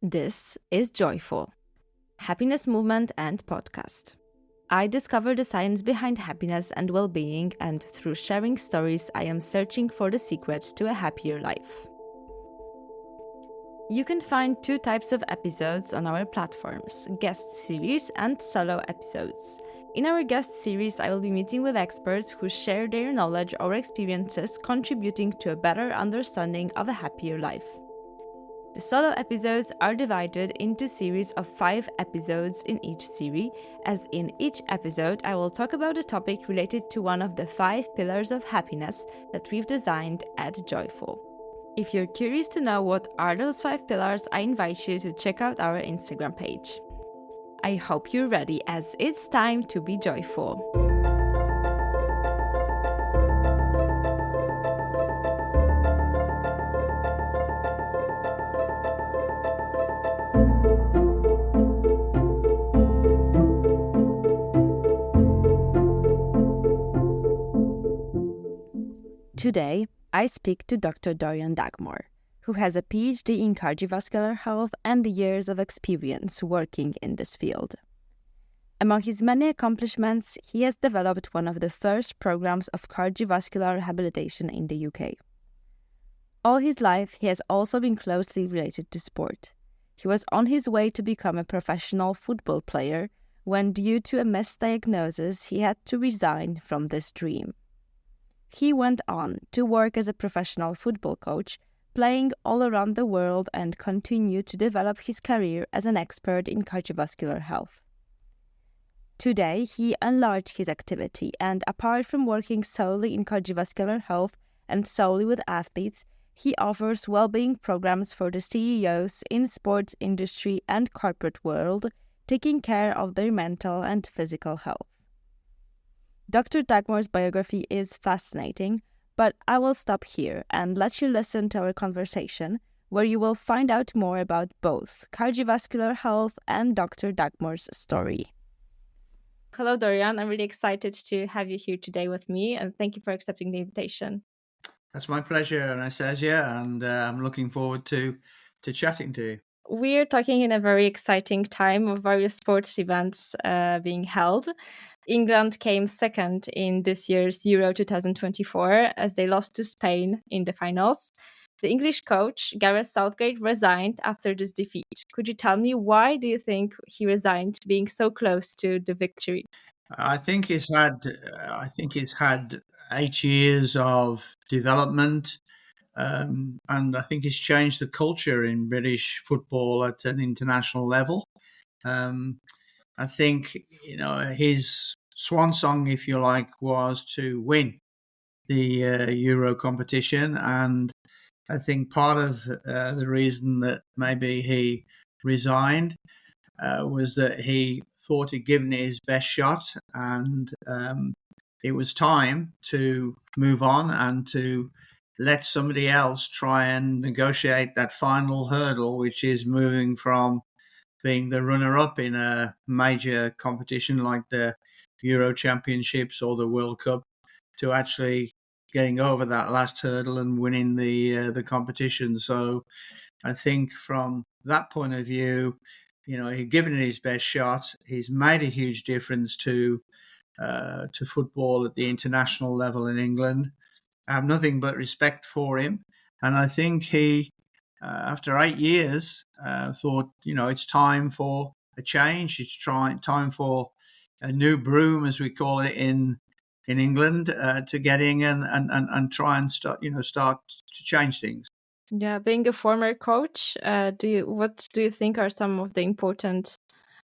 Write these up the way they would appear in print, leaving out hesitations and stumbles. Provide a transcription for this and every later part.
This is Joyful, Happiness Movement and Podcast. I discover the science behind happiness and well-being, and through sharing stories, I am searching for the secrets to a happier life. You can find two types of episodes on our platforms, guest series and solo episodes. In our guest series, I will be meeting with experts who share their knowledge or experiences contributing to a better understanding of a happier life. The solo episodes are divided into series of 5 episodes in each series, as in each episode I will talk about a topic related to one of the 5 pillars of happiness that we've designed at Joyful. If you're curious to know what are those 5 pillars, I invite you to check out our Instagram page. I hope you're ready, as it's time to be joyful. Today, I speak to Dr. Dorian Dugmore, who has a PhD in cardiovascular health and years of experience working in this field. Among his many accomplishments, he has developed one of the first programs of cardiovascular rehabilitation in the UK. All his life, he has also been closely related to sport. He was on his way to become a professional football player when, due to a misdiagnosis, he had to resign from this dream. He went on to work as a professional football coach, playing all around the world, and continued to develop his career as an expert in cardiovascular health. Today, he enlarged his activity, and apart from working solely in cardiovascular health and solely with athletes, he offers well-being programs for the CEOs in sports industry and corporate world, taking care of their mental and physical health. Dr. Dugmore's biography is fascinating, but I will stop here and let you listen to our conversation, where you will find out more about both cardiovascular health and Dr. Dugmore's story. Hello, Dorian. I'm really excited to have you here today with me, and thank you for accepting the invitation. That's my pleasure, Anastasia, and I'm looking forward to chatting to you. We're talking in a very exciting time of various sports events being held. England came second in this year's Euro 2024 as they lost to Spain in the finals. The English coach, Gareth Southgate, resigned after this defeat. Could you tell me why do you think he resigned, being so close to the victory? I think it's had 8 years of development, and I think it's changed the culture in British football at an international level. I think his swan song, if you like, was to win the Euro competition, and I think part of the reason that maybe he resigned was that he thought he'd given it his best shot, and it was time to move on and to let somebody else try and negotiate that final hurdle, which is moving from being the runner-up in a major competition like the Euro Championships or the World Cup to actually getting over that last hurdle and winning the competition. So I think from that point of view, he's given it his best shot. He's made a huge difference to football at the international level in England. I have nothing but respect for him, and I think he, after 8 years, thought it's time for a change. It's time for a new broom, as we call it in England, to get in and try and start to change things. Yeah, being a former coach, what do you think are some of the important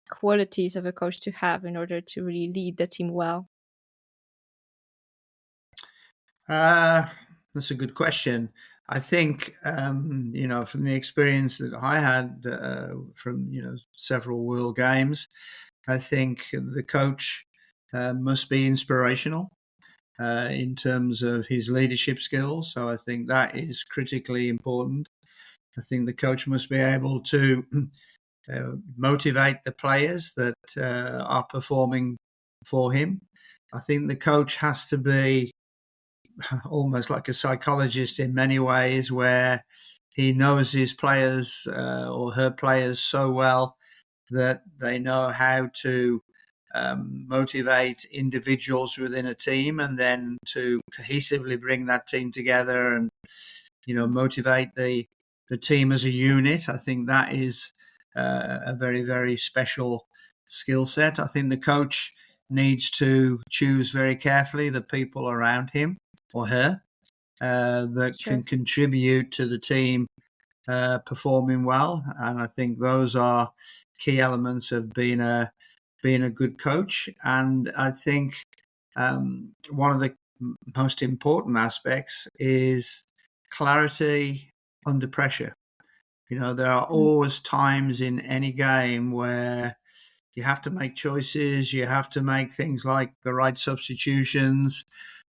qualities of a coach to have in order to really lead the team well? That's a good question. I think from the experience that I had from several World Games, I think the coach must be inspirational in terms of his leadership skills. So I think that is critically important. I think the coach must be able to motivate the players that are performing for him. I think the coach has to be almost like a psychologist in many ways, where he knows his players or her players so well that they know how to motivate individuals within a team, and then to cohesively bring that team together and motivate the team as a unit. I think that is a very, very special skill set. I think the coach needs to choose very carefully the people around him or her that can contribute to the team performing well, and I think those are key elements of being a good coach. And I think one of the most important aspects is clarity under pressure. There are always times in any game where you have to make choices. You have to make things like the right substitutions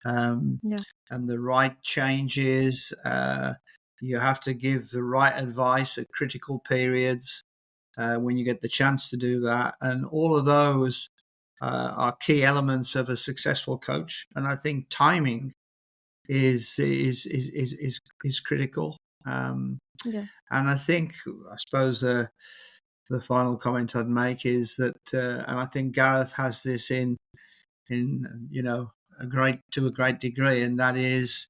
and the right changes. You have to give the right advice at critical periods when you get the chance to do that. And all of those are key elements of a successful coach. And I think timing is critical. And I think, I suppose, the final comment I'd make is that, and I think Gareth has this in a great degree, and that is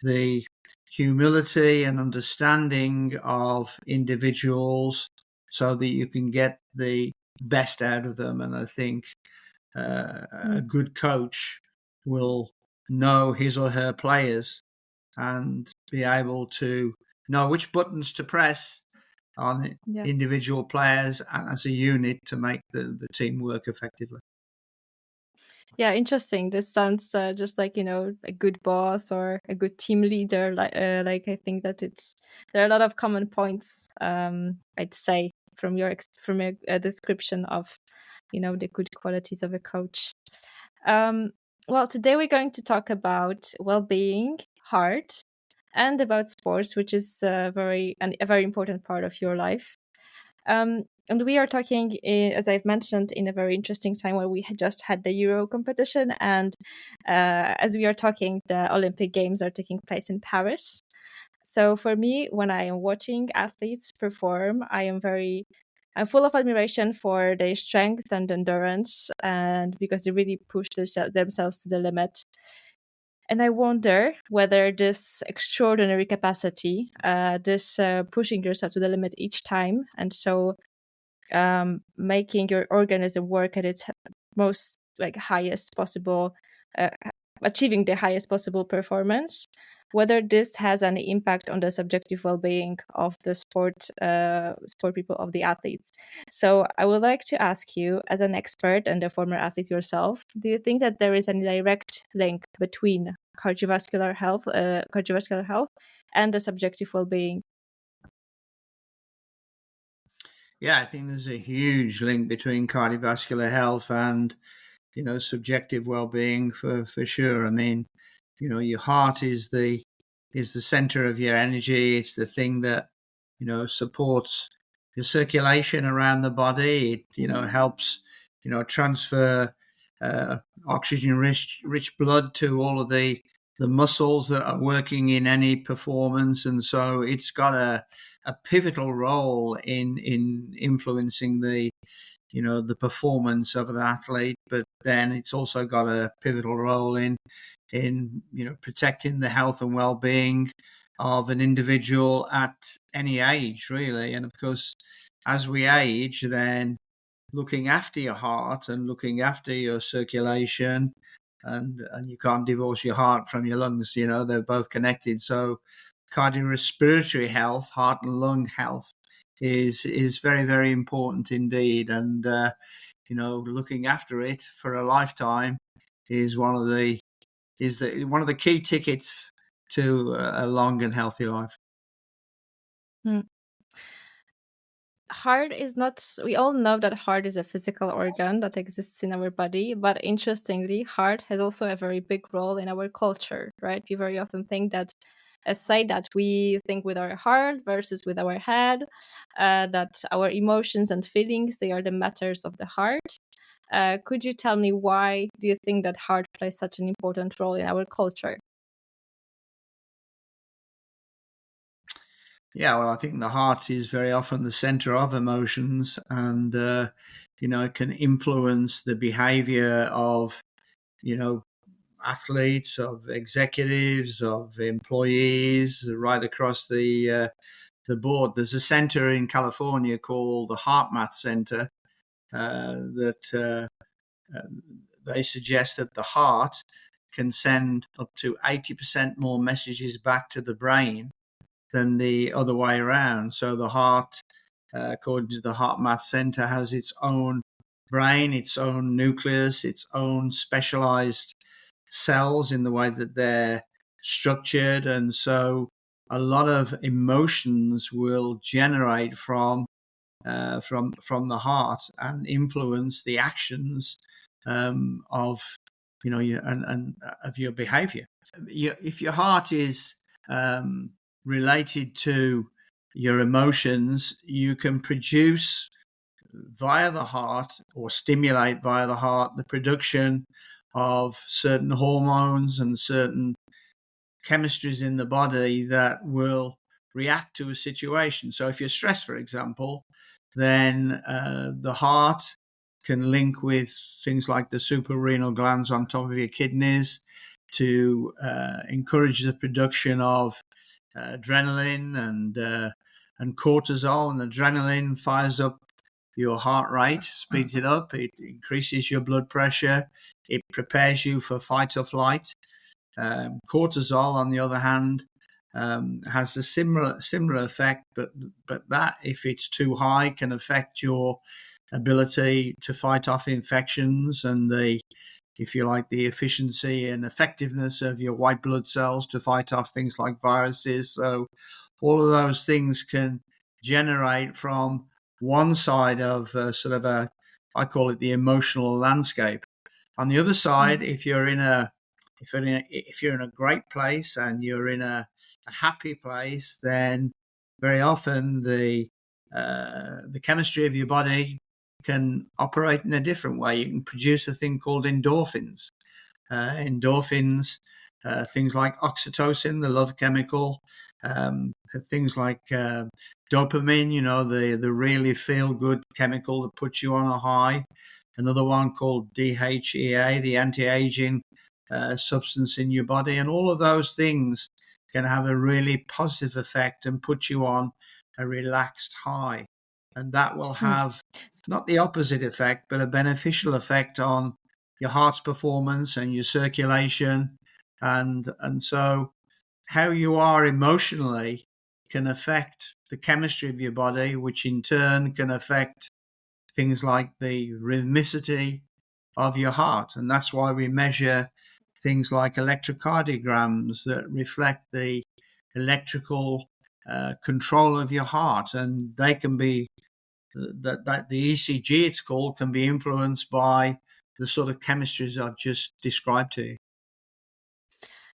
the humility and understanding of individuals so that you can get the best out of them. And I think a good coach will know his or her players and be able to know which buttons to press on individual players and as a unit to make the team work effectively. Yeah, interesting. This sounds just like, a good boss or a good team leader. Like I think that there are a lot of common points, I'd say, from your description of, the good qualities of a coach. Well, today we're going to talk about well-being, heart, and about sports, which is a very important part of your life. And we are talking, as I've mentioned, in a very interesting time where we had just had the Euro competition. And as we are talking, the Olympic Games are taking place in Paris. So for me, when I am watching athletes perform, I'm full of admiration for their strength and endurance, and because they really push themselves to the limit. And I wonder whether this extraordinary capacity, this pushing yourself to the limit each time, and so making your organism work at its most highest possible, achieving the highest possible performance, whether this has any impact on the subjective well-being of the sport people, of the athletes. So I would like to ask you, as an expert and a former athlete yourself, do you think that there is any direct link between cardiovascular health and the subjective well-being? Yeah, I think there's a huge link between cardiovascular health and subjective well-being for sure. I mean, your heart is the center of your energy. It's the thing that supports your circulation around the body. It helps transfer oxygen rich blood to all of the muscles that are working in any performance, and so it's got a pivotal role in influencing the performance of the athlete. But then it's also got a pivotal role in protecting the health and well-being of an individual at any age, really. And of course, as we age, then looking after your heart and looking after your circulation, and you can't divorce your heart from your lungs, they're both connected. So cardiorespiratory health, heart and lung health, is very, very important indeed. And looking after it for a lifetime is one of the key tickets to a long and healthy life. Heart is not, we all know that heart is a physical organ that exists in our body, but interestingly, heart has also a very big role in our culture, right? We very often think that, say that we think with our heart versus with our head, that our emotions and feelings, they are the matters of the heart. Could you tell me, why do you think that heart plays such an important role in our culture? Yeah, well, I think the heart is very often the center of emotions, and it can influence the behavior of you know athletes, of executives, of employees, right across the board. There's a center in California called the Heart Math Center that they suggest that the heart can send up to 80% more messages back to the brain than the other way around. So the heart, according to the Heart Math Center, has its own brain, its own nucleus, its own specialized cells in the way that they're structured. And so a lot of emotions will generate from the heart and influence the actions of your and of your behavior. If your heart is um, related to your emotions, you can produce via the heart or stimulate via the heart the production of certain hormones and certain chemistries in the body that will react to a situation. So, if you're stressed, for example, then the heart can link with things like the suprarenal glands on top of your kidneys to encourage the production of adrenaline and cortisol. And adrenaline fires up your heart rate, speeds it up, it increases your blood pressure, it prepares you for fight or flight. Cortisol, on the other hand, has a similar effect, but that, if it's too high, can affect your ability to fight off infections and if you like, the efficiency and effectiveness of your white blood cells to fight off things like viruses. So all of those things can generate from one side of I call it the emotional landscape. On the other side, if you're in a great place and you're in a happy place, then very often the chemistry of your body can operate in a different way. You can produce a thing called endorphins. Endorphins, things like oxytocin, the love chemical, things like dopamine, the really feel good chemical that puts you on a high. Another one called DHEA, the anti aging substance in your body. And all of those things can have a really positive effect and put you on a relaxed high. And that will Hmm. have not the opposite effect, but a beneficial effect on your heart's performance and your circulation. And so how you are emotionally can affect the chemistry of your body, which in turn can affect things like the rhythmicity of your heart. And that's why we measure things like electrocardiograms that reflect the electrical control of your heart. And they can be, that the ECG, it's called, can be influenced by the sort of chemistries I've just described to you.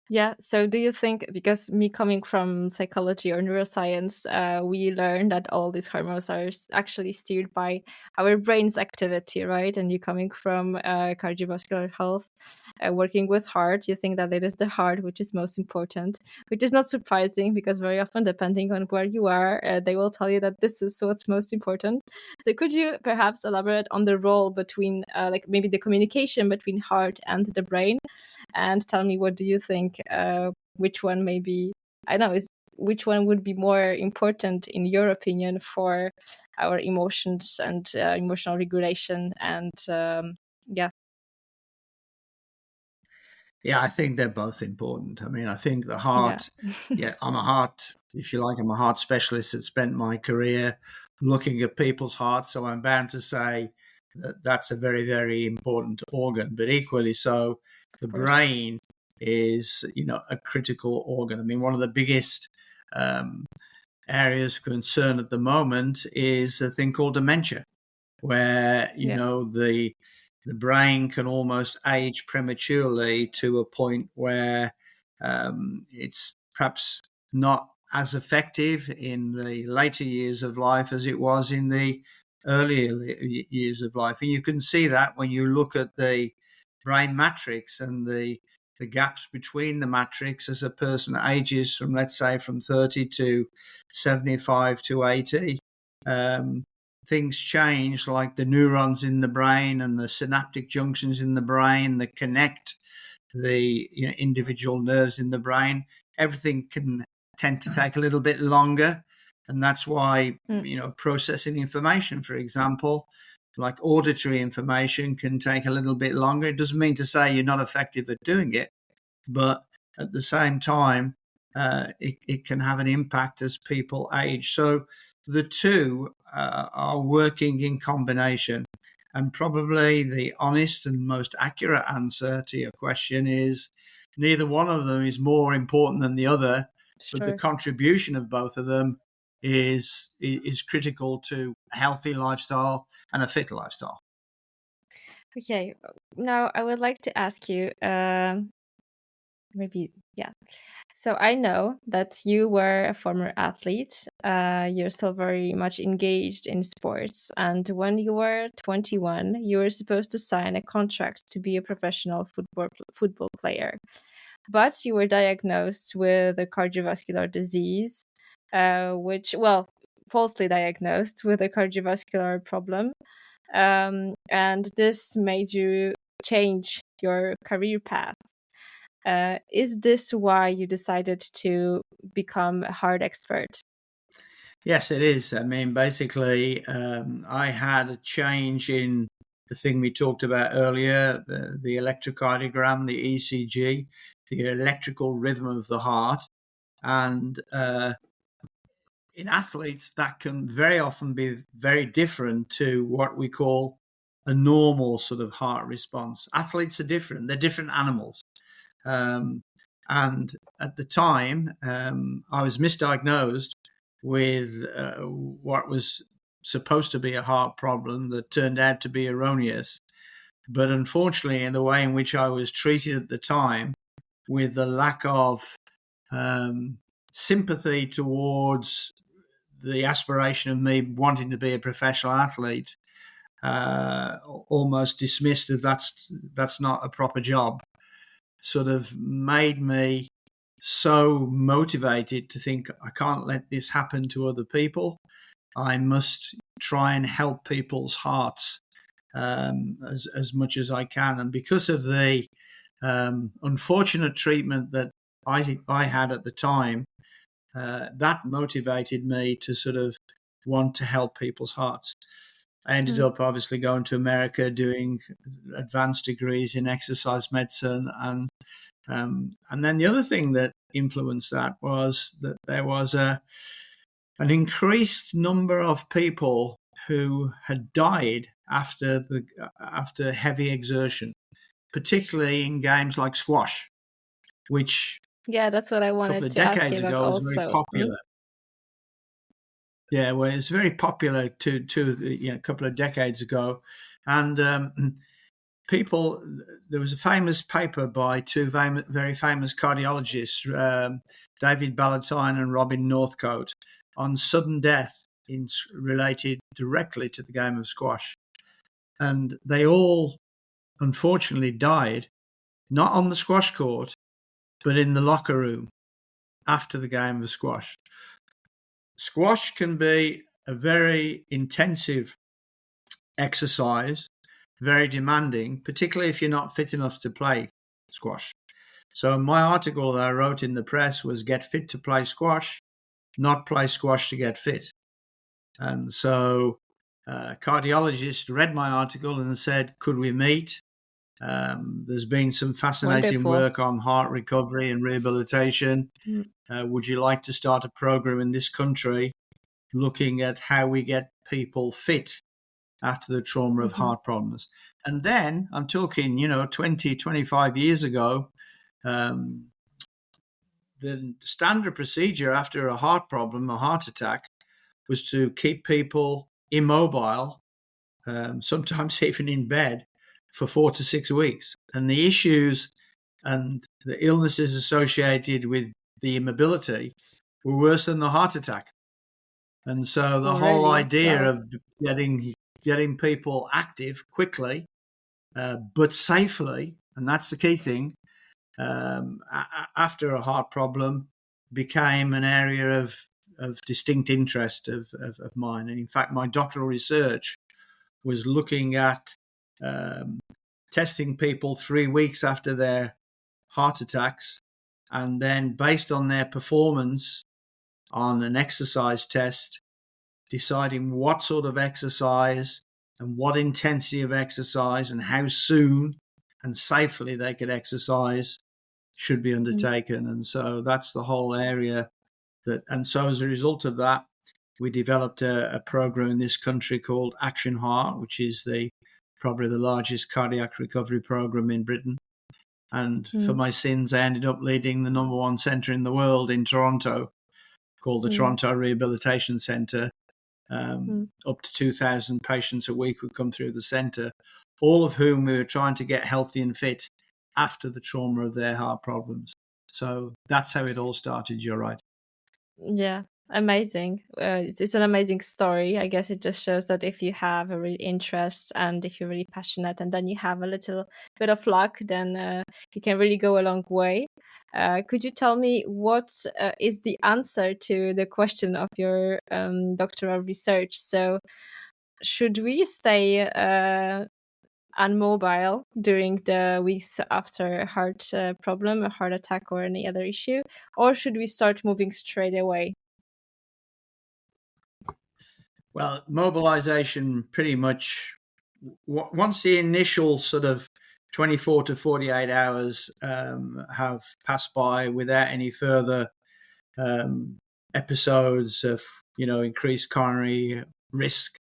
Yeah. So, do you think, because me coming from psychology or neuroscience, we learn that all these hormones are actually steered by our brain's activity, right? And you coming from cardiovascular health, working with heart, you think that it is the heart which is most important, which is not surprising because very often, depending on where you are, they will tell you that this is what's most important. So, could you perhaps elaborate on the role between, like maybe the communication between heart and the brain? And tell me, what do you think, which one maybe, I don't know, which one would be more important in your opinion for our emotions and emotional regulation and yeah. Yeah, I think they're both important. I mean, I think the Yeah. heart, yeah, if you like, I'm a heart specialist that spent my career looking at people's hearts. So I'm bound to say that that's a very, very important organ. But equally so, the Of course. brain is, a critical organ. I mean, one of the biggest um, areas of concern at the moment is a thing called dementia, where Yeah. the brain can almost age prematurely to a point where it's perhaps not as effective in the later years of life as it was in the earlier years of life. And you can see that when you look at the brain matrix and the the gaps between the matrix as a person ages from, let's say, from 30 to 75 to 80. Things change, like the neurons in the brain and the synaptic junctions in the brain that connect the individual nerves in the brain. Everything can tend to take a little bit longer, and that's why processing information, for example, like auditory information, can take a little bit longer. It doesn't mean to say you're not effective at doing it, but at the same time, it can have an impact as people age. So the two are working in combination. And probably the honest and most accurate answer to your question is neither one of them is more important than the other, Sure. but the contribution of both of them is critical to a healthy lifestyle and a fit lifestyle. Okay, now I would like to ask you, So I know that you were a former athlete. You're still very much engaged in sports. And when you were 21, you were supposed to sign a contract to be a professional football player. But you were diagnosed with a cardiovascular disease, falsely diagnosed with a cardiovascular problem. And this made you change your career path. Is this why you decided to become a heart expert? Yes, it is. I mean, basically, I had a change in the thing we talked about earlier, the electrocardiogram, the ECG, the electrical rhythm of the heart. And in athletes, that can very often be very different to what we call a normal sort of heart response. Athletes are different. They're different animals. And at the time, I was misdiagnosed with what was supposed to be a heart problem that turned out to be erroneous. But unfortunately, in the way in which I was treated at the time, with the lack of sympathy towards the aspiration of me wanting to be a professional athlete, almost dismissed as that's not a proper job, sort of made me so motivated to think, I can't let this happen to other people. I must try and help people's hearts as much as I can. And because of the unfortunate treatment that I had at the time, that motivated me to sort of want to help people's hearts. I ended up obviously going to America, doing advanced degrees in exercise medicine, and then the other thing that influenced that was that there was an increased number of people who had died after heavy exertion, particularly in games like squash, which that's what I a couple wanted of to ask decades you about ago was very also. popular. Yeah, well, it's very popular a couple of decades ago, and people. There was a famous paper by two very famous cardiologists, David Ballantyne and Robin Northcote, on sudden death related directly to the game of squash, and they all unfortunately died not on the squash court, but in the locker room after the game of squash. Squash can be a very intensive exercise, very demanding, particularly if you're not fit enough to play squash. So my article that I wrote in the press was Get Fit to Play Squash, not play squash to get fit. And so a cardiologist read my article and said, could we meet? There's been some fascinating work on heart recovery and rehabilitation. Would you like to start a program in this country looking at how we get people fit after the trauma of heart problems? And then I'm talking, 20, 25 years ago, the standard procedure after a heart problem, a heart attack, was to keep people immobile, sometimes even in bed, for 4 to 6 weeks. And the issues and the illnesses associated with the immobility were worse than the heart attack. And so the whole idea of getting people active quickly, but safely, and that's the key thing, after a heart problem became an area of distinct interest of mine. And in fact, my doctoral research was looking at testing people 3 weeks after their heart attacks, and then based on their performance on an exercise test, deciding what sort of exercise and what intensity of exercise and how soon and safely they could exercise should be undertaken. And so that's the whole area and so as a result of that, we developed a program in this country called Action Heart, which is probably the largest cardiac recovery program in Britain. And for my sins, I ended up leading the number one centre in the world in Toronto, called the Toronto Rehabilitation Centre. Up to 2,000 patients a week would come through the centre, all of whom we were trying to get healthy and fit after the trauma of their heart problems. So that's how it all started, you're right. Yeah, amazing. It's an amazing story. I guess it just shows that if you have a real interest and if you're really passionate and then you have a little bit of luck, then you can really go a long way. Could you tell me what is the answer to the question of your doctoral research? So, should we stay unmobile during the weeks after a heart problem, a heart attack, or any other issue, or should we start moving straight away? Well, mobilization pretty much, once the initial sort of 24 to 48 hours have passed by without any further episodes of, increased coronary risk,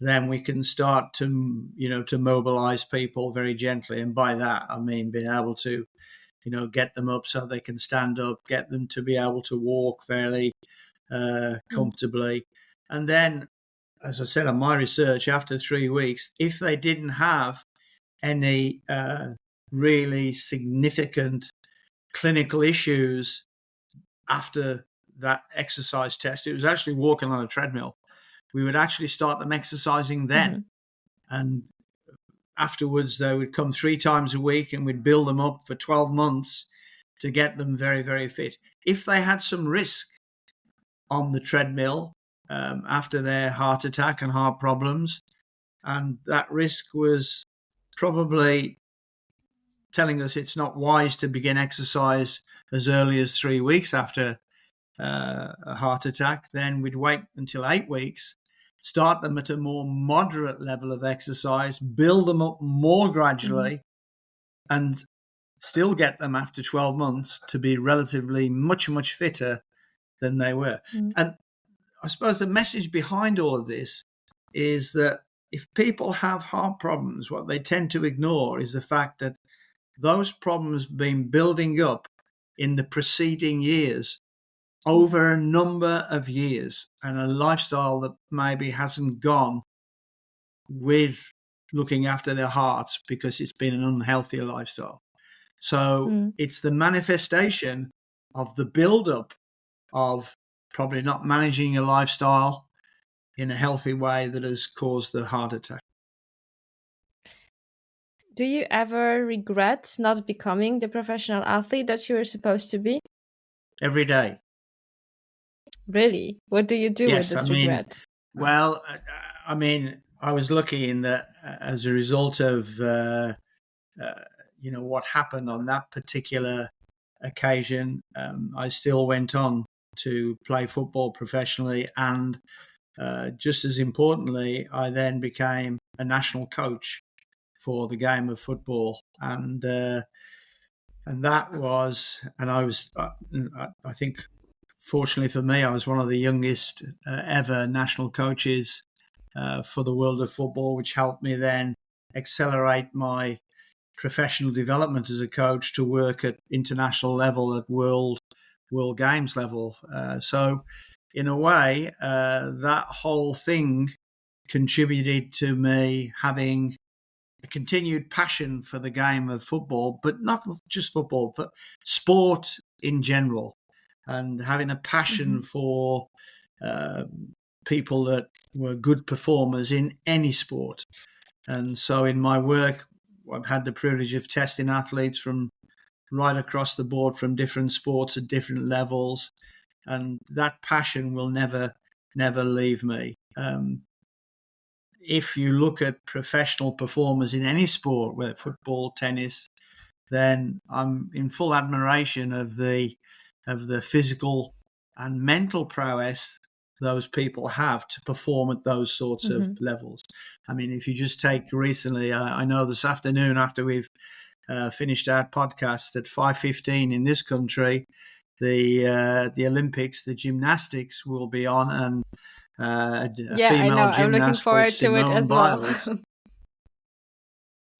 then we can start to, to mobilize people very gently. And by that, I mean being able to, get them up so they can stand up, get them to be able to walk fairly comfortably. And then, as I said on my research, after 3 weeks, if they didn't have any really significant clinical issues after that exercise test, it was actually walking on a treadmill. We would actually start them exercising then. And afterwards, they would come 3 times a week and we'd build them up for 12 months to get them very, very fit. If they had some risk on the treadmill after their heart attack and heart problems, and that risk was probably telling us it's not wise to begin exercise as early as 3 weeks after a heart attack, then we'd wait until 8 weeks, start them at a more moderate level of exercise, build them up more gradually, and still get them after 12 months to be relatively much, much fitter than they were. And I suppose the message behind all of this is that if people have heart problems, what they tend to ignore is the fact that those problems have been building up in the preceding years over a number of years, and a lifestyle that maybe hasn't gone with looking after their hearts because it's been an unhealthy lifestyle. So it's the manifestation of the build-up of probably not managing your lifestyle in a healthy way that has caused the heart attack. Do you ever regret not becoming the professional athlete that you were supposed to be? Every day. Really? What do you do with this regret? Well, I mean, I was lucky in that as a result of, what happened on that particular occasion, I still went on to play football professionally. And just as importantly, I then became a national coach for the game of football. And that was, and I was, I think, fortunately for me, I was one of the youngest ever national coaches for the world of football, which helped me then accelerate my professional development as a coach to work at international level, at world games level. So in a way, that whole thing contributed to me having a continued passion for the game of football, but not just football, but sport in general, and having a passion for people that were good performers in any sport. And so in my work, I've had the privilege of testing athletes from right across the board from different sports at different levels. And that passion will never leave me. If you look at professional performers in any sport, whether football, tennis, then I'm in full admiration of the physical and mental prowess those people have to perform at those sorts of levels. I mean, if you just take recently, I know this afternoon after we've finished our podcast at 5:15 in this country, the Olympics, the gymnastics will be on, and a Yeah, I know. female I'm looking gymnast called forward to it Simone as well. Biles.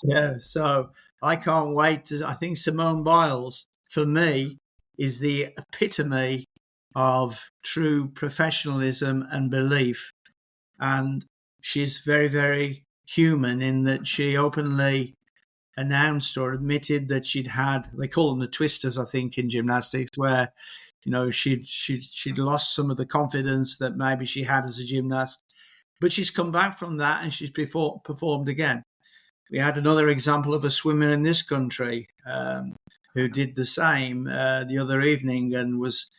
Yeah, so I can't wait to. I think Simone Biles, for me, is the epitome of true professionalism and belief. And she's very, very human in that she openly announced or admitted that she'd had, they call them the twisters, I think, in gymnastics, where, she'd lost some of the confidence that maybe she had as a gymnast. But she's come back from that and she's performed again. We had another example of a swimmer in this country who did the same the other evening and was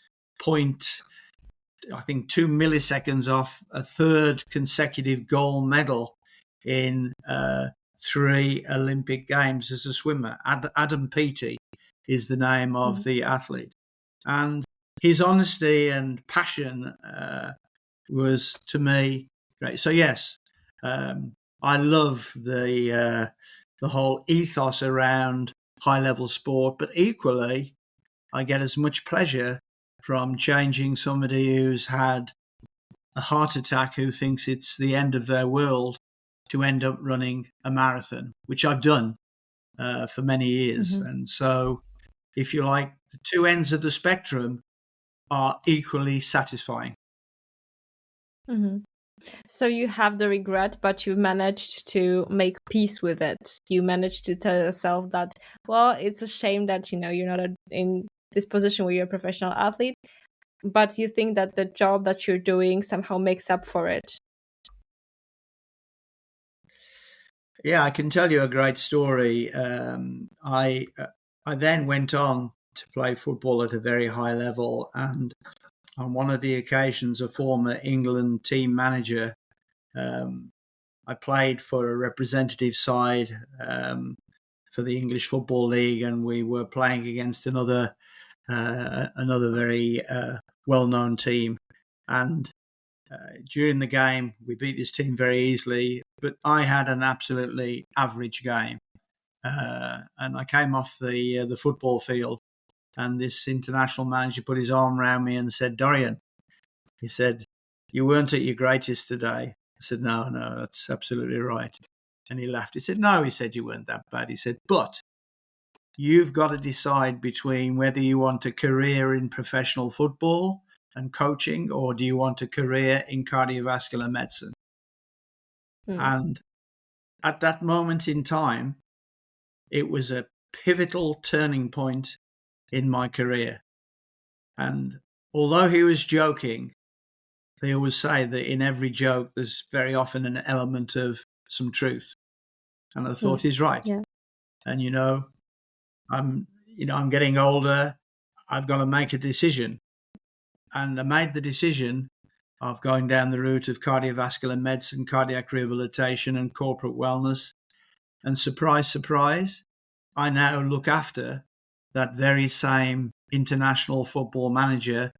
I think 2 milliseconds off a third consecutive gold medal in 3 Olympic Games as a swimmer. Adam Peaty is the name of the athlete. And his honesty and passion was, to me, great. So, yes, I love the whole ethos around high-level sport, but equally, I get as much pleasure from changing somebody who's had a heart attack who thinks it's the end of their world to end up running a marathon, which I've done for many years. And so, if you like, the two ends of the spectrum are equally satisfying. So you have the regret, but you managed to make peace with it. You managed to tell yourself that, well, it's a shame that, you're not in this position where you're a professional athlete, but you think that the job that you're doing somehow makes up for it. Yeah, I can tell you a great story. I then went on to play football at a very high level, and on one of the occasions, a former England team manager, I played for a representative side for the English Football League, and we were playing against another very well-known team. And during the game, we beat this team very easily, but I had an absolutely average game. And I came off the football field, and this international manager put his arm around me and said, "Dorian," he said, "you weren't at your greatest today." I said, no, that's absolutely right. And he laughed. He said, "No," he said, "you weren't that bad." He said, "But you've got to decide between whether you want a career in professional football and coaching, or do you want a career in cardiovascular medicine?" And at that moment in time, it was a pivotal turning point in my career. And although he was joking, they always say that in every joke, there's very often an element of some truth. And I thought, he's right. Yeah. And, I'm getting older. I've got to make a decision. And I made the decision of going down the route of cardiovascular medicine, cardiac rehabilitation, and corporate wellness. And surprise, surprise, I now look after that very same international football manager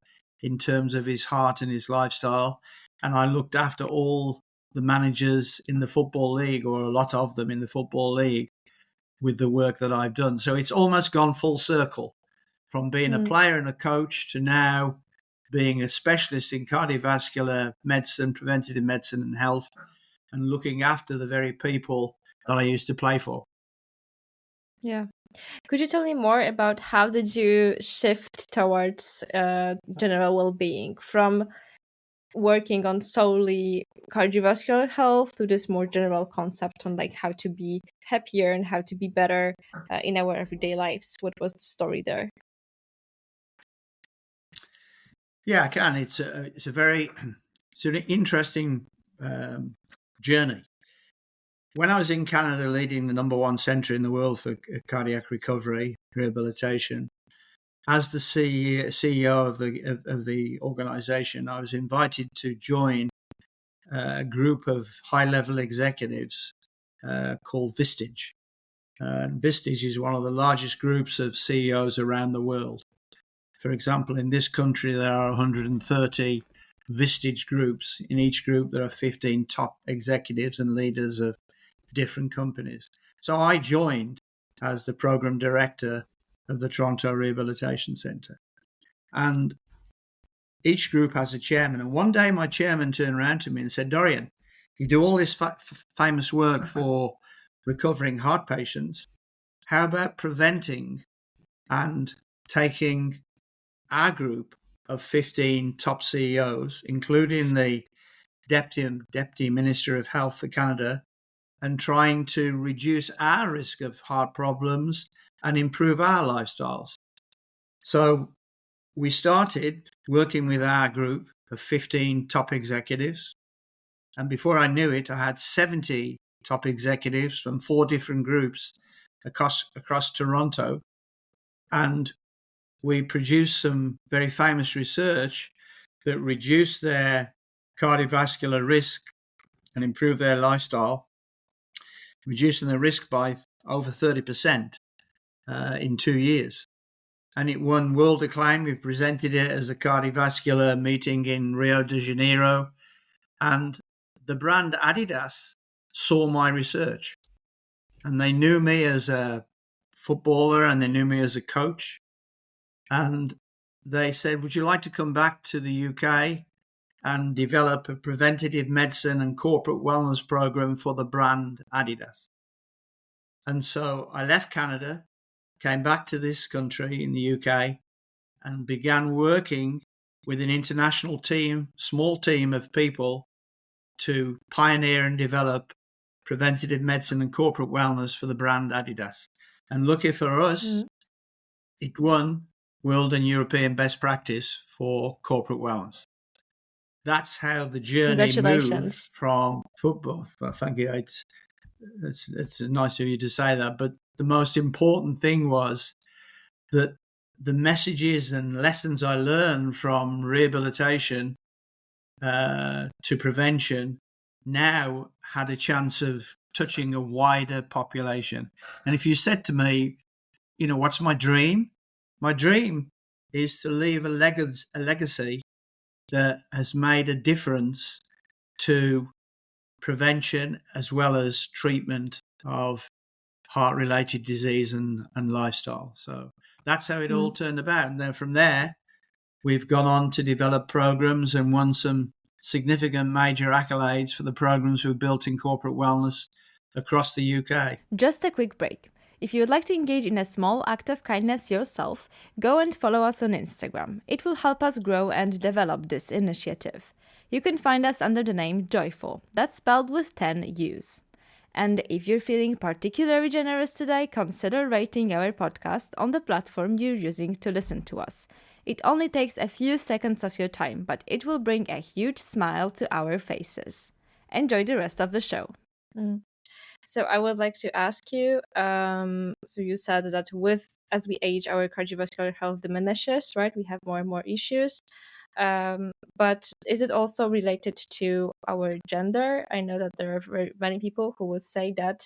in terms of his heart and his lifestyle. And I looked after all the managers in the Football League, or a lot of them in the Football League, with the work that I've done. So it's almost gone full circle from being a player and a coach to now being a specialist in cardiovascular medicine, preventative medicine and health, and looking after the very people that I used to play for. Yeah. Could you tell me more about how did you shift towards general well-being from working on solely cardiovascular health to this more general concept on like how to be happier and how to be better in our everyday lives? What was the story there? Yeah, I can. It's an interesting journey. when I was in Canada leading the #1 centre in the world for cardiac recovery rehabilitation, as the CEO of the organisation, I was invited to join a group of high-level executives called Vistage. Vistage is one of the largest groups of CEOs around the world. For example, in this country, there are 130 Vistage groups. In each group, there are 15 top executives and leaders of different companies. So I joined as the program director of the Toronto Rehabilitation Centre. And each group has a chairman. And one day my chairman turned around to me and said, Dorian, you do all this famous work for recovering heart patients. How about preventing and taking our group of 15 top CEOs, including the Deputy Minister of Health for Canada, and trying to reduce our risk of heart problems and improve our lifestyles? So we started working with our group of 15 top executives. And before I knew it, I had 70 top executives from 4 different groups across Toronto. And we produced some very famous research that reduced their cardiovascular risk and improved their lifestyle, reducing the risk by over 30% in 2 years. And it won world acclaim. We presented it as a cardiovascular meeting in Rio de Janeiro. And the brand Adidas saw my research. And they knew me as a footballer and they knew me as a coach. And they said, would you like to come back to the UK and develop a preventative medicine and corporate wellness program for the brand Adidas? And so I left Canada, came back to this country in the UK, and began working with an international team, small team of people, to pioneer and develop preventative medicine and corporate wellness for the brand Adidas. And lucky for us, it won world and European best practice for corporate wellness. That's how the journey moved from football. Thank you. It's nice of you to say that. But the most important thing was that the messages and lessons I learned from rehabilitation to prevention now had a chance of touching a wider population. And if you said to me, what's my dream? My dream is to leave a legacy that has made a difference to prevention as well as treatment of heart-related disease and lifestyle. So that's how it all turned about. And then from there, we've gone on to develop programs and won some significant major accolades for the programs we've built in corporate wellness across the UK. Just a quick break. If you would like to engage in a small act of kindness yourself, go and follow us on Instagram. It will help us grow and develop this initiative. You can find us under the name Joyful. That's spelled with 10 U's. And if you're feeling particularly generous today, consider rating our podcast on the platform you're using to listen to us. It only takes a few seconds of your time, but it will bring a huge smile to our faces. Enjoy the rest of the show. So I would like to ask you, so you said that as we age, our cardiovascular health diminishes, right? We have more and more issues. But is it also related to our gender? I know that there are very many people who would say that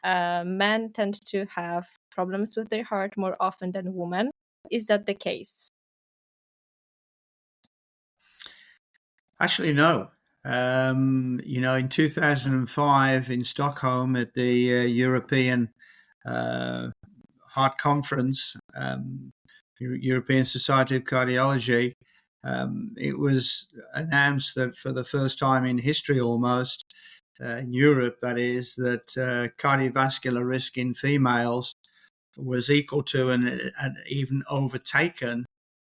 men tend to have problems with their heart more often than women. Is that the case? Actually, no. In 2005 in Stockholm at the European Heart Conference, European Society of Cardiology, it was announced that for the first time in history almost, in Europe that is, that cardiovascular risk in females was equal to and even overtaken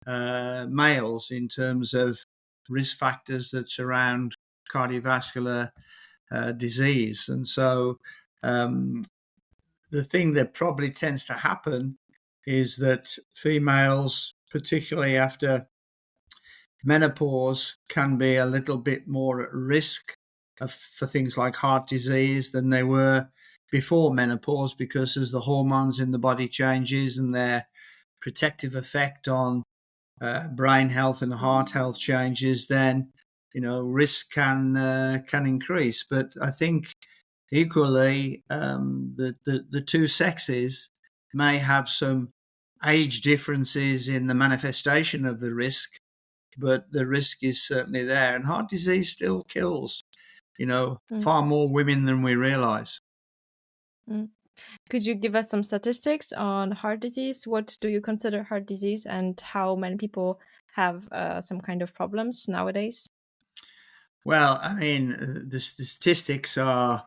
males in terms of risk factors that surround cardiovascular disease. And so the thing that probably tends to happen is that females, particularly after menopause, can be a little bit more at risk for things like heart disease than they were before menopause, because as the hormones in the body changes and their protective effect on brain health and heart health changes, then risk can increase. But I think equally, the two sexes may have some age differences in the manifestation of the risk, but the risk is certainly there. And heart disease still kills, far more women than we realize. Could you give us some statistics on heart disease? What do you consider heart disease, and how many people have some kind of problems nowadays? Well, I mean, the statistics are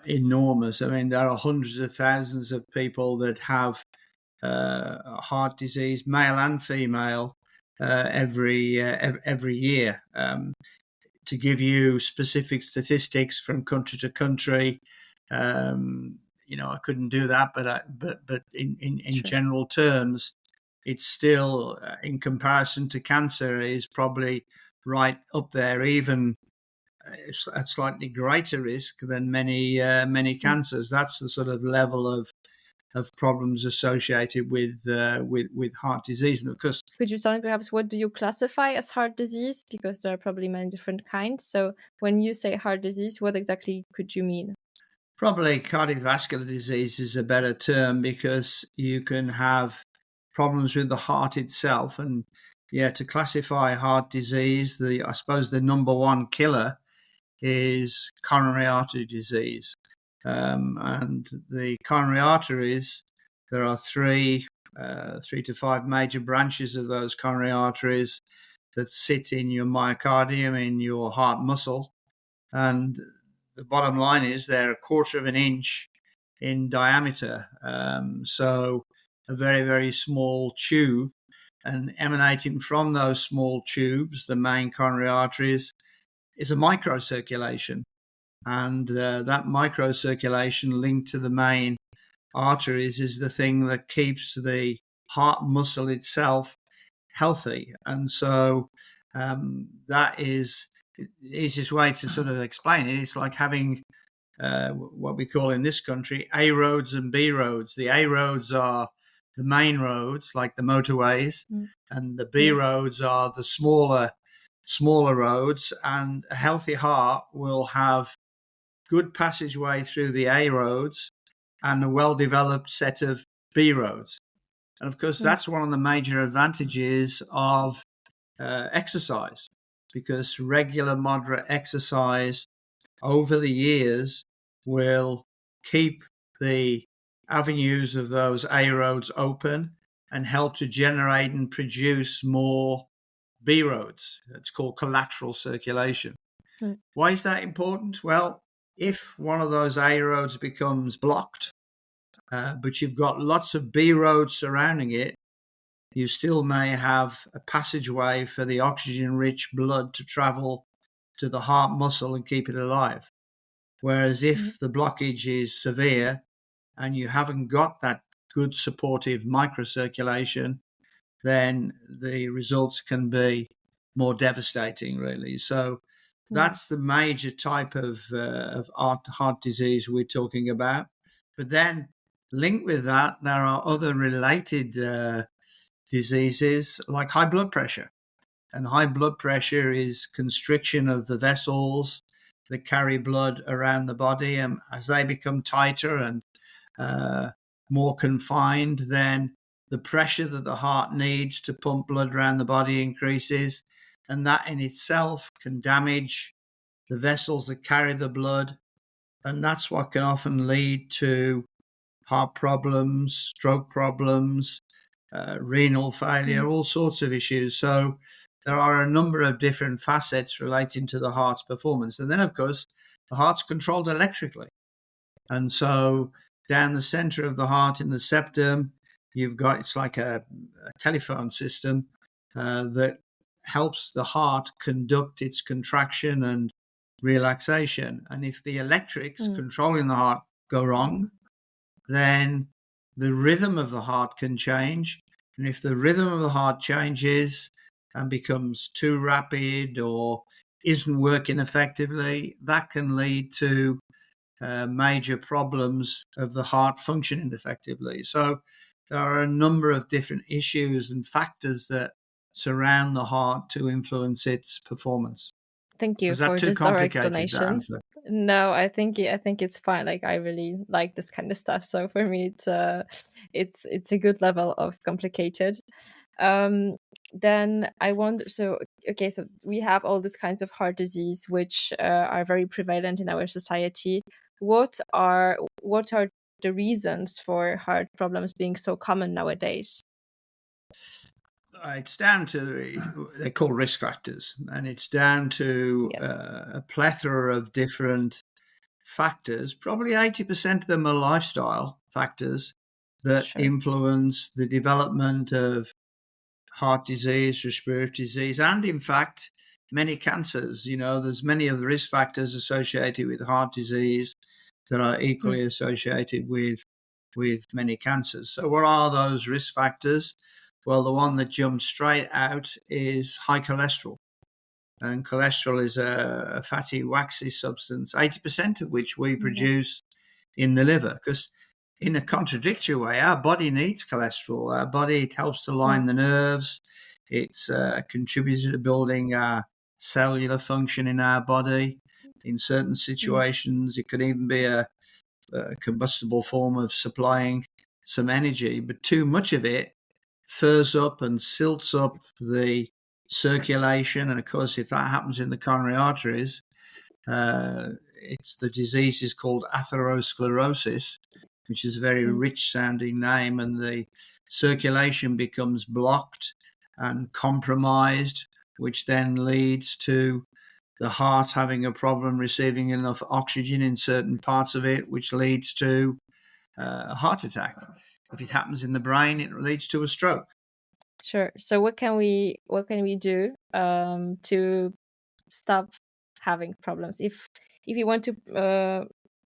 enormous. I mean, there are hundreds of thousands of people that have heart disease, male and female, every year. To give you specific statistics from country to country, I couldn't do that. But in sure. General terms, it's still, in comparison to cancer, is probably right up there, even at slightly greater risk than many cancers. That's the sort of level of problems associated with heart disease. And of course, could you tell me perhaps what do you classify as heart disease? Because there are probably many different kinds. So when you say heart disease, what exactly could you mean? Probably cardiovascular disease is a better term, because you can have problems with the heart itself. And to classify heart disease, I suppose the number one killer is coronary artery disease. And the coronary arteries, there are three to five major branches of those coronary arteries that sit in your myocardium, in your heart muscle. And the bottom line is they're a quarter of an inch in diameter. So a very, very small tube, and emanating from those small tubes, the main coronary arteries, is a microcirculation. And that microcirculation linked to the main arteries is the thing that keeps the heart muscle itself healthy. And so that is the easiest way to sort of explain it. It's like having what we call in this country A roads and B roads. The A roads are the main roads, like the motorways, and the B roads are the smaller roads. And a healthy heart will have good passageway through the A roads and a well-developed set of B roads. And of course, that's one of the major advantages of exercise, because regular moderate exercise over the years will keep the avenues of those A roads open and help to generate and produce more B roads. It's called collateral circulation. Why is that important? Well, if one of those A roads becomes blocked, but you've got lots of B roads surrounding it, you still may have a passageway for the oxygen-rich blood to travel to the heart muscle and keep it alive. Whereas if the blockage is severe and you haven't got that good supportive microcirculation, then the results can be more devastating, really. So that's the major type of heart disease we're talking about. But then linked with that, there are other related diseases like high blood pressure. And high blood pressure is constriction of the vessels that carry blood around the body. And as they become tighter and more confined, then the pressure that the heart needs to pump blood around the body increases. And that in itself can damage the vessels that carry the blood. And that's what can often lead to heart problems, stroke problems, renal failure, all sorts of issues. So there are a number of different facets relating to the heart's performance. And then, of course, the heart's controlled electrically. And so down the center of the heart in the septum, you've got, it's like a telephone system that helps the heart conduct its contraction and relaxation. And if the electrics controlling the heart go wrong, then the rhythm of the heart can change. And if the rhythm of the heart changes and becomes too rapid or isn't working effectively, that can lead to major problems of the heart functioning effectively. So there are a number of different issues and factors that surround the heart to influence its performance. Thank you Was that for too this thorough complicated to explanation. answer? No, I think it's fine. Like, I really like this kind of stuff. So for me, it's a good level of complicated. Then I wonder. So okay, so we have all these kinds of heart disease which are very prevalent in our society. What are the reasons for heart problems being so common nowadays? It's down to, they're called risk factors, and it's down to Yes. a plethora of different factors. Probably 80% of them are lifestyle factors that Sure. influence the development of heart disease, respiratory disease, and in fact, many cancers. There's many of the risk factors associated with heart disease that are equally associated with many cancers. So what are those risk factors? Well, the one that jumps straight out is high cholesterol. And cholesterol is a fatty, waxy substance, 80% of which we produce in the liver. Because in a contradictory way, our body needs cholesterol. Our body, it helps to line the nerves. It's a contributor to building our cellular function in our body. In certain situations, it could even be a combustible form of supplying some energy. But too much of it furs up and silts up the circulation. And of course, if that happens in the coronary arteries, it's the disease is called atherosclerosis, which is a very rich sounding name, and the circulation becomes blocked and compromised, which then leads to the heart having a problem receiving enough oxygen in certain parts of it, which leads to a heart attack. If it happens in the brain, it leads to a stroke. Sure. So what can we do to stop having problems? If you want to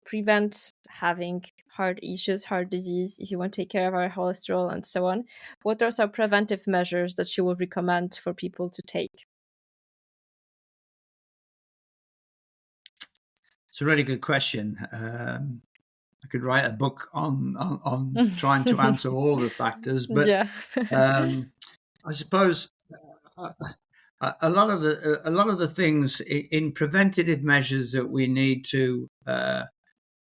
prevent having heart issues, heart disease, if you want to take care of our cholesterol and so on, what are some preventive measures that you would recommend for people to take? It's a really good question. I could write a book on trying to answer all the factors, but Yeah. I suppose a lot of the things in preventative measures that we need to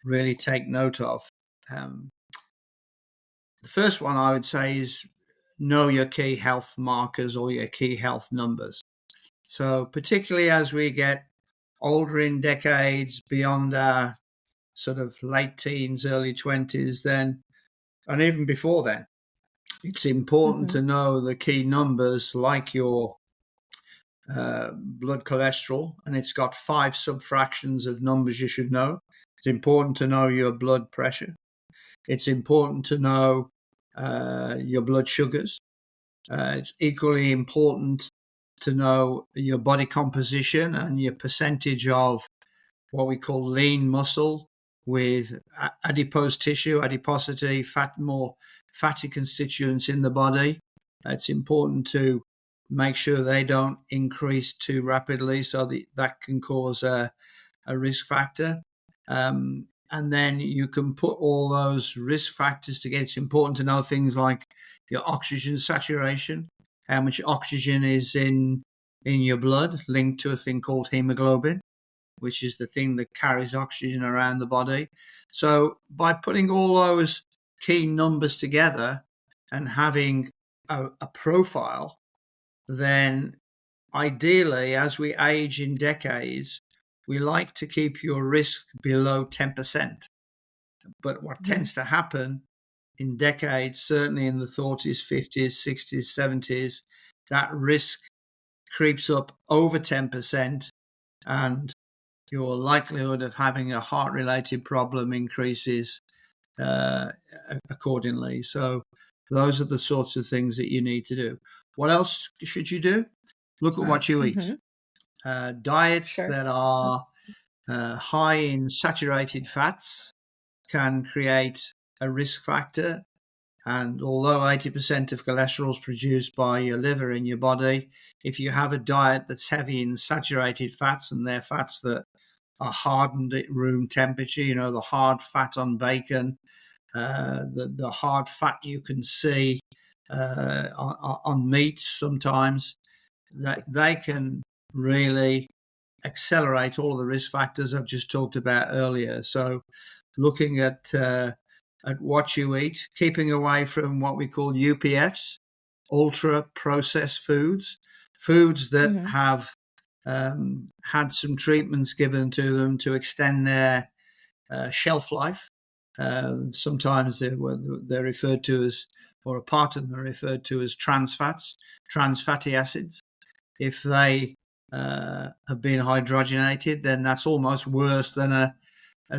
really take note of. The first one I would say is know your key health markers or your key health numbers. So particularly as we get older in decades, beyond our sort of late teens, early 20s, then, and even before then, it's important to know the key numbers like your blood cholesterol, and it's got 5 subfractions of numbers you should know. It's important to know your blood pressure. It's important to know your blood sugars. It's equally important to know your body composition and your percentage of what we call lean muscle with adipose tissue, adiposity, more fatty constituents in the body. It's important to make sure they don't increase too rapidly, so that can cause a risk factor. And then you can put all those risk factors together. It's important to know things like your oxygen saturation, how much oxygen is in your blood, linked to a thing called hemoglobin, which is the thing that carries oxygen around the body. So by putting all those key numbers together and having a profile, then ideally, as we age in decades, we like to keep your risk below 10%. But what tends to happen in decades, certainly in the 40s, 50s, 60s, 70s, that risk creeps up over 10%, and your likelihood of having a heart-related problem increases accordingly. So those are the sorts of things that you need to do. What else should you do? Look at what you eat. Diets that are high in saturated fats can create a risk factor. And although 80% of cholesterol is produced by your liver in your body, if you have a diet that's heavy in saturated fats, and they're fats that are hardened at room temperature, the hard fat on bacon, the hard fat you can see on meats sometimes, that they can really accelerate all of the risk factors I've just talked about earlier. So looking at what you eat, keeping away from what we call UPFs, ultra processed foods that have had some treatments given to them to extend their shelf life. Sometimes they're referred to as, or a part of them are referred to as trans fatty acids. If they have been hydrogenated, then that's almost worse than a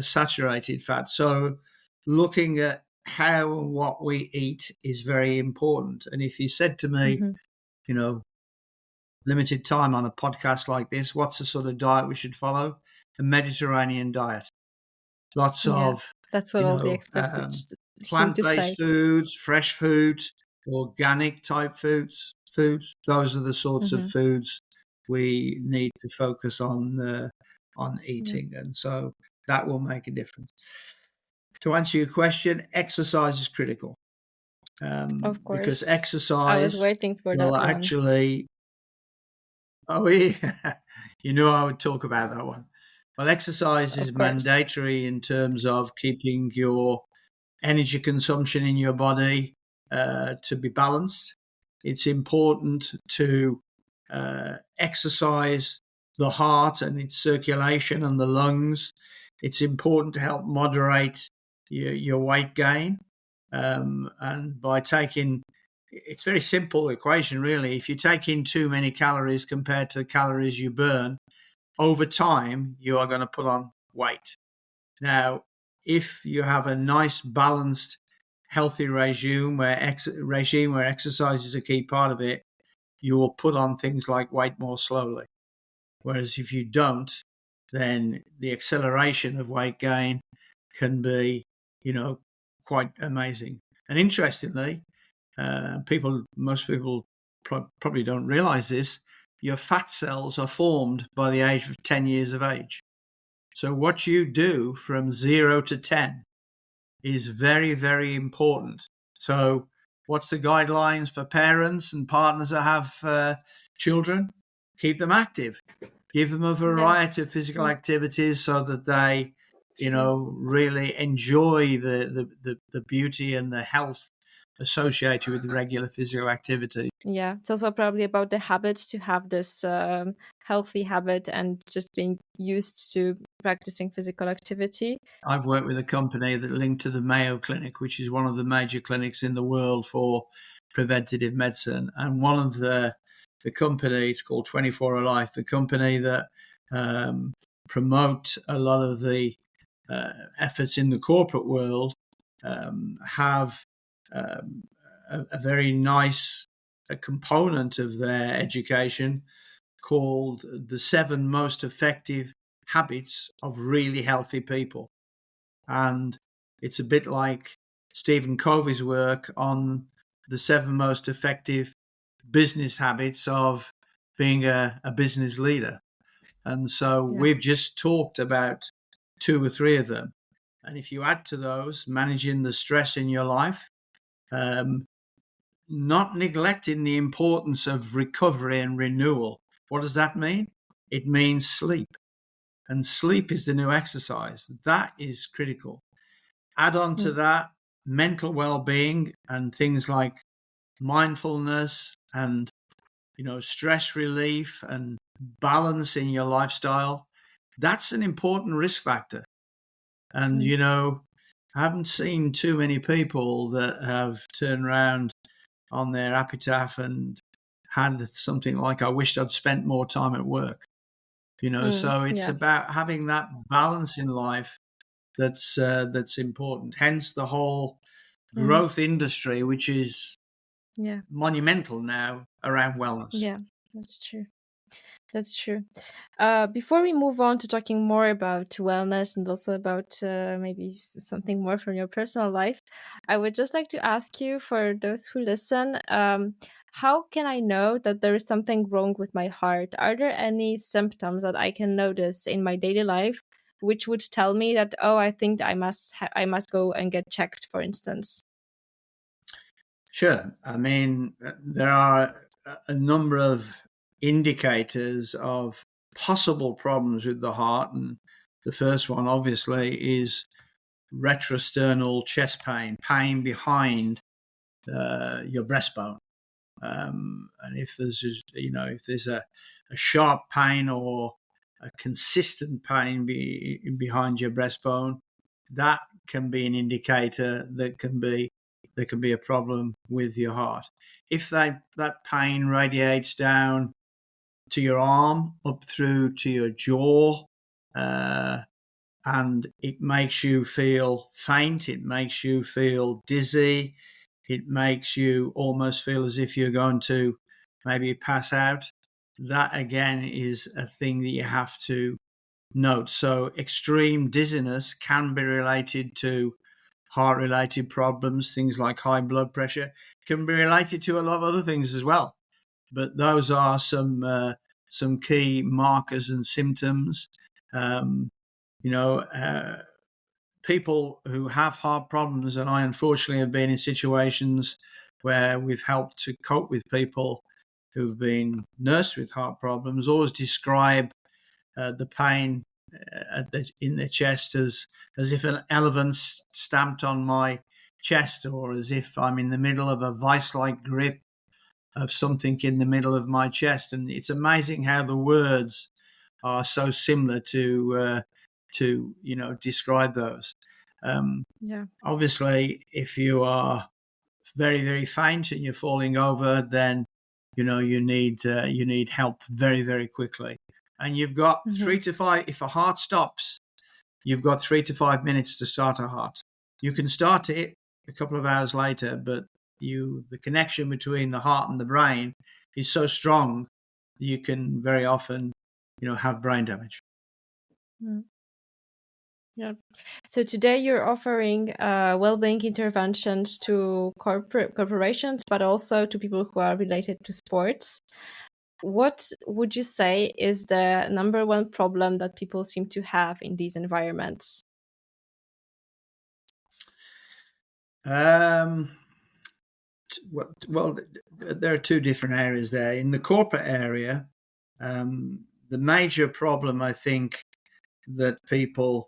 saturated fat. So looking at how and what we eat is very important. And if you said to me, limited time on a podcast like this, what's the sort of diet we should follow? A Mediterranean diet. Lots of, that's what all the experts seem to say. Plant-based foods, fresh foods, organic type foods. Those are the sorts of foods we need to focus on eating, and so that will make a difference. To answer your question, exercise is critical. Of course, because exercise, I was waiting for that one. Actually, you knew I would talk about that one. Well, exercise is mandatory in terms of keeping your energy consumption in your body to be balanced. It's important to exercise the heart and its circulation and the lungs. It's important to help moderate your weight gain. And by taking, it's a very simple equation, really. If you take in too many calories compared to the calories you burn, over time, you are going to put on weight. Now, if you have a nice, balanced, healthy regime where exercise is a key part of it, you will put on things like weight more slowly. Whereas if you don't, then the acceleration of weight gain can be, quite amazing. And interestingly, most people probably don't realize this, your fat cells are formed by the age of 10 years of age. So what you do from 0 to 10 is very, very important. So what's the guidelines for parents and partners that have children? Keep them active. Give them a variety of physical activities so that they, really enjoy the beauty and the health associated with regular physical activity. Yeah, it's also probably about the habit to have this healthy habit and just being used to practicing physical activity. I've worked with a company that linked to the Mayo Clinic, which is one of the major clinics in the world for preventative medicine. And one of the companies called 24 Life, the company that promote a lot of the efforts in the corporate world, have a very nice component of their education called the 7 most effective habits of really healthy people. And it's a bit like Stephen Covey's work on the 7 most effective business habits of being a business leader. And so we've just talked about 2 or 3 of them. And if you add to those, managing the stress in your life, not neglecting the importance of recovery and renewal. What does that mean? It means sleep. And sleep is the new exercise. That is critical. Add on to that mental well-being and things like mindfulness and, stress relief and balance in your lifestyle. That's an important risk factor. And, I haven't seen too many people that have turned around on their epitaph and had something like, I wished I'd spent more time at work. So it's about having that balance in life that's important. Hence the whole growth industry, which is monumental now around wellness. Yeah, that's true. That's true. Before we move on to talking more about wellness and also about maybe something more from your personal life, I would just like to ask you, for those who listen, how can I know that there is something wrong with my heart? Are there any symptoms that I can notice in my daily life which would tell me that, oh, I think I must go and get checked, for instance? Sure. I mean, there are a number of indicators of possible problems with the heart, and the first one, obviously, is retrosternal chest pain, pain behind your breastbone. And if there's, if there's a sharp pain or a consistent pain behind your breastbone, that can be an indicator that there can be a problem with your heart. If that pain radiates down to your arm, up through to your jaw, and it makes you feel faint, it makes you feel dizzy, it makes you almost feel as if you're going to maybe pass out, that again is a thing that you have to note. So extreme dizziness can be related to heart related problems, things like high blood pressure. It can be related to a lot of other things as well, but those are some key markers and symptoms. um, you know, people who have heart problems, and I unfortunately have been in situations where we've helped to cope with people who've been nursed with heart problems, always describe the pain in their chest as if an elephant stamped on my chest, or as if I'm in the middle of a vice-like grip of something in the middle of my chest. And it's amazing how the words are so similar to describe those. Yeah. Obviously, if you are very, very faint and you're falling over, then you need help very, very quickly. And you've got 3 to 5. If a heart stops, you've got 3 to 5 minutes to start a heart. You can start it a couple of hours later, but the connection between the heart and the brain is so strong, you can very often have brain damage. Mm. Yeah. So today you're offering well-being interventions to corporations, but also to people who are related to sports. What would you say is the number one problem that people seem to have in these environments? Well, there are two different areas there. In the corporate area, the major problem I think that people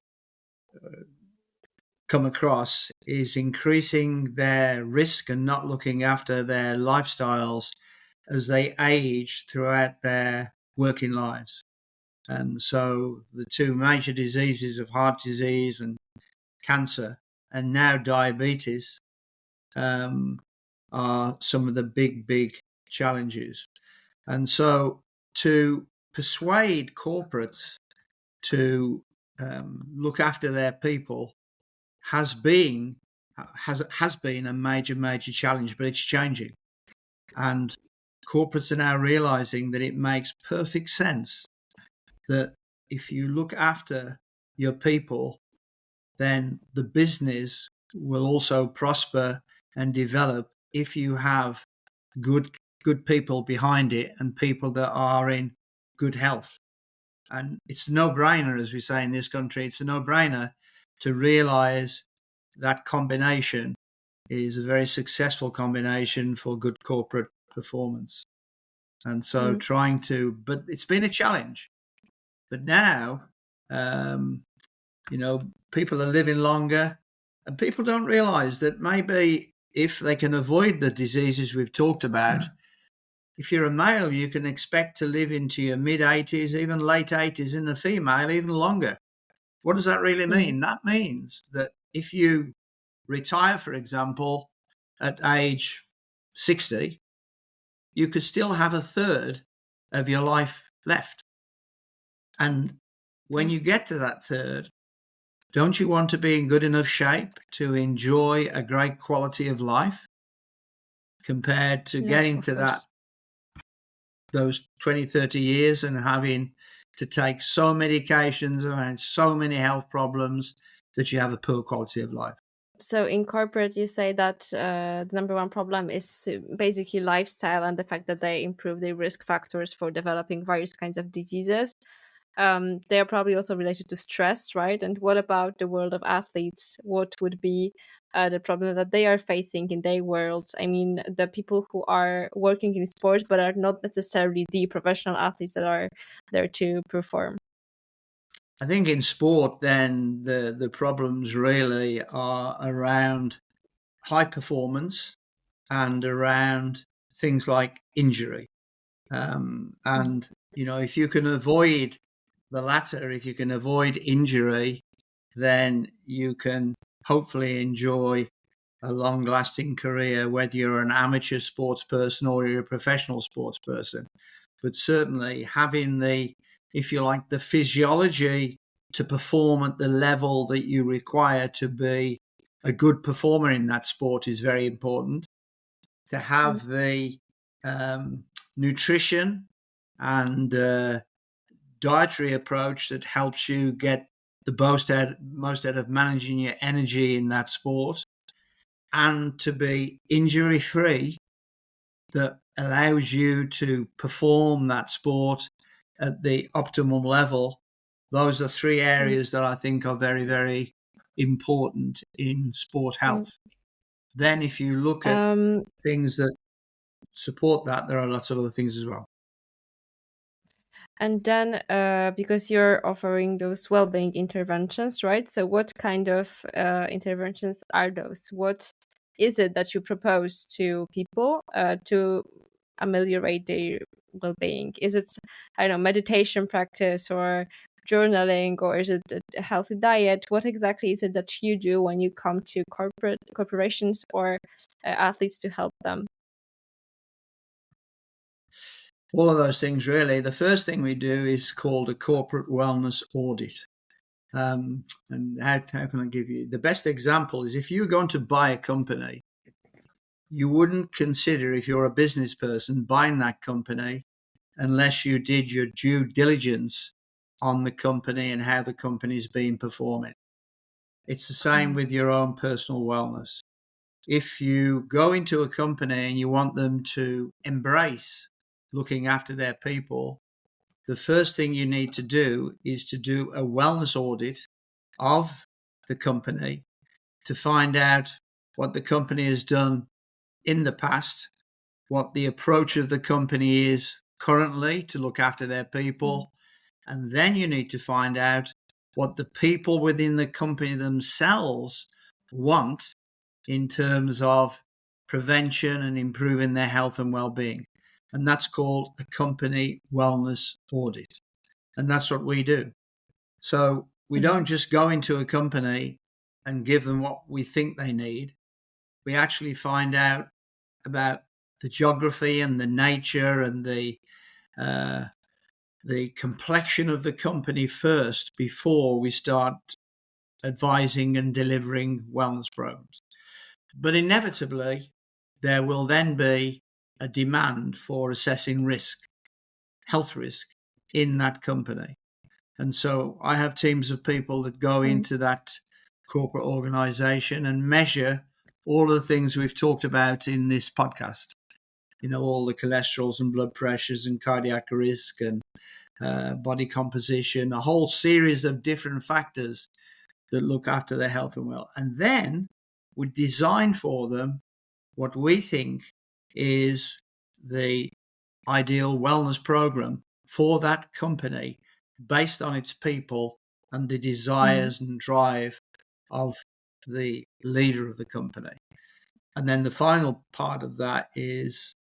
come across is increasing their risk and not looking after their lifestyles as they age throughout their working lives. And so the two major diseases of heart disease and cancer, and now diabetes, are some of the big challenges. And so to persuade corporates to look after their people has been a major challenge, but it's changing. And corporates are now realizing that it makes perfect sense that if you look after your people, then the business will also prosper and develop if you have good people behind it and people that are in good health. And it's a no-brainer, as we say in this country, it's a no-brainer to realize that combination is a very successful combination for good corporate performance. And so but it's been a challenge. But now, people are living longer, and people don't realize that maybe if they can avoid the diseases we've talked about, if you're a male, you can expect to live into your mid-80s, even late 80s, in a female, even longer. What does that really mean? That means that if you retire, for example, at age 60, you could still have a third of your life left. And when you get to that third, don't you want to be in good enough shape to enjoy a great quality of life compared to getting to that those 20, 30 years and having to take so medications and so many health problems that you have a poor quality of life. So in corporate, you say that the number one problem is basically lifestyle and the fact that they improve the risk factors for developing various kinds of diseases. They are probably also related to stress, right? And what about the world of athletes? What would be the problem that they are facing in their world? I mean, the people who are working in sports but are not necessarily the professional athletes that are there to perform. I think in sport, then the problems really are around high performance and around things like injury. And if you can avoid the latter, if you can avoid injury, then you can hopefully enjoy a long-lasting career, whether you're an amateur sports person or you're a professional sports person. But certainly having if you like, the physiology to perform at the level that you require to be a good performer in that sport is very important. To have the nutrition and dietary approach that helps you get the most out of managing your energy in that sport, and to be injury free, that allows you to perform that sport at the optimum level. Those are three areas that I think are very, very important in sport health. Then if you look at things that support that, there are lots of other things as well. And then because you're offering those well-being interventions, right? So what kind of interventions are those? What is it that you propose to people to ameliorate their well-being? Is it, I don't know, meditation practice or journaling, or is it a healthy diet? What exactly is it that you do when you come to corporations or athletes to help them? All of those things, really. The first thing we do is called a corporate wellness audit. And how can I give you? The best example is if you're going to buy a company, you wouldn't consider, if you're a business person, buying that company unless you did your due diligence on the company and how the company's been performing. It's the same with your own personal wellness. If you go into a company and you want them to embrace looking after their people, the first thing you need to do is to do a wellness audit of the company to find out what the company has done in the past, what the approach of the company is currently to look after their people, and then you need to find out what the people within the company themselves want in terms of prevention and improving their health and well-being. And that's called a company wellness audit. And that's what we do. So we don't just go into a company and give them what we think they need. We actually find out about the geography and the nature and the complexion of the company first before we start advising and delivering wellness programs. But inevitably, there will then be a demand for assessing risk, health risk in that company. And so I have teams of people that go into that corporate organization and measure all of the things we've talked about in this podcast. All the cholesterols and blood pressures and cardiac risk and body composition, a whole series of different factors that look after their health and well. And then we design for them what we think is the ideal wellness program for that company based on its people and the desires and drive of the leader of the company. And then the final part of that is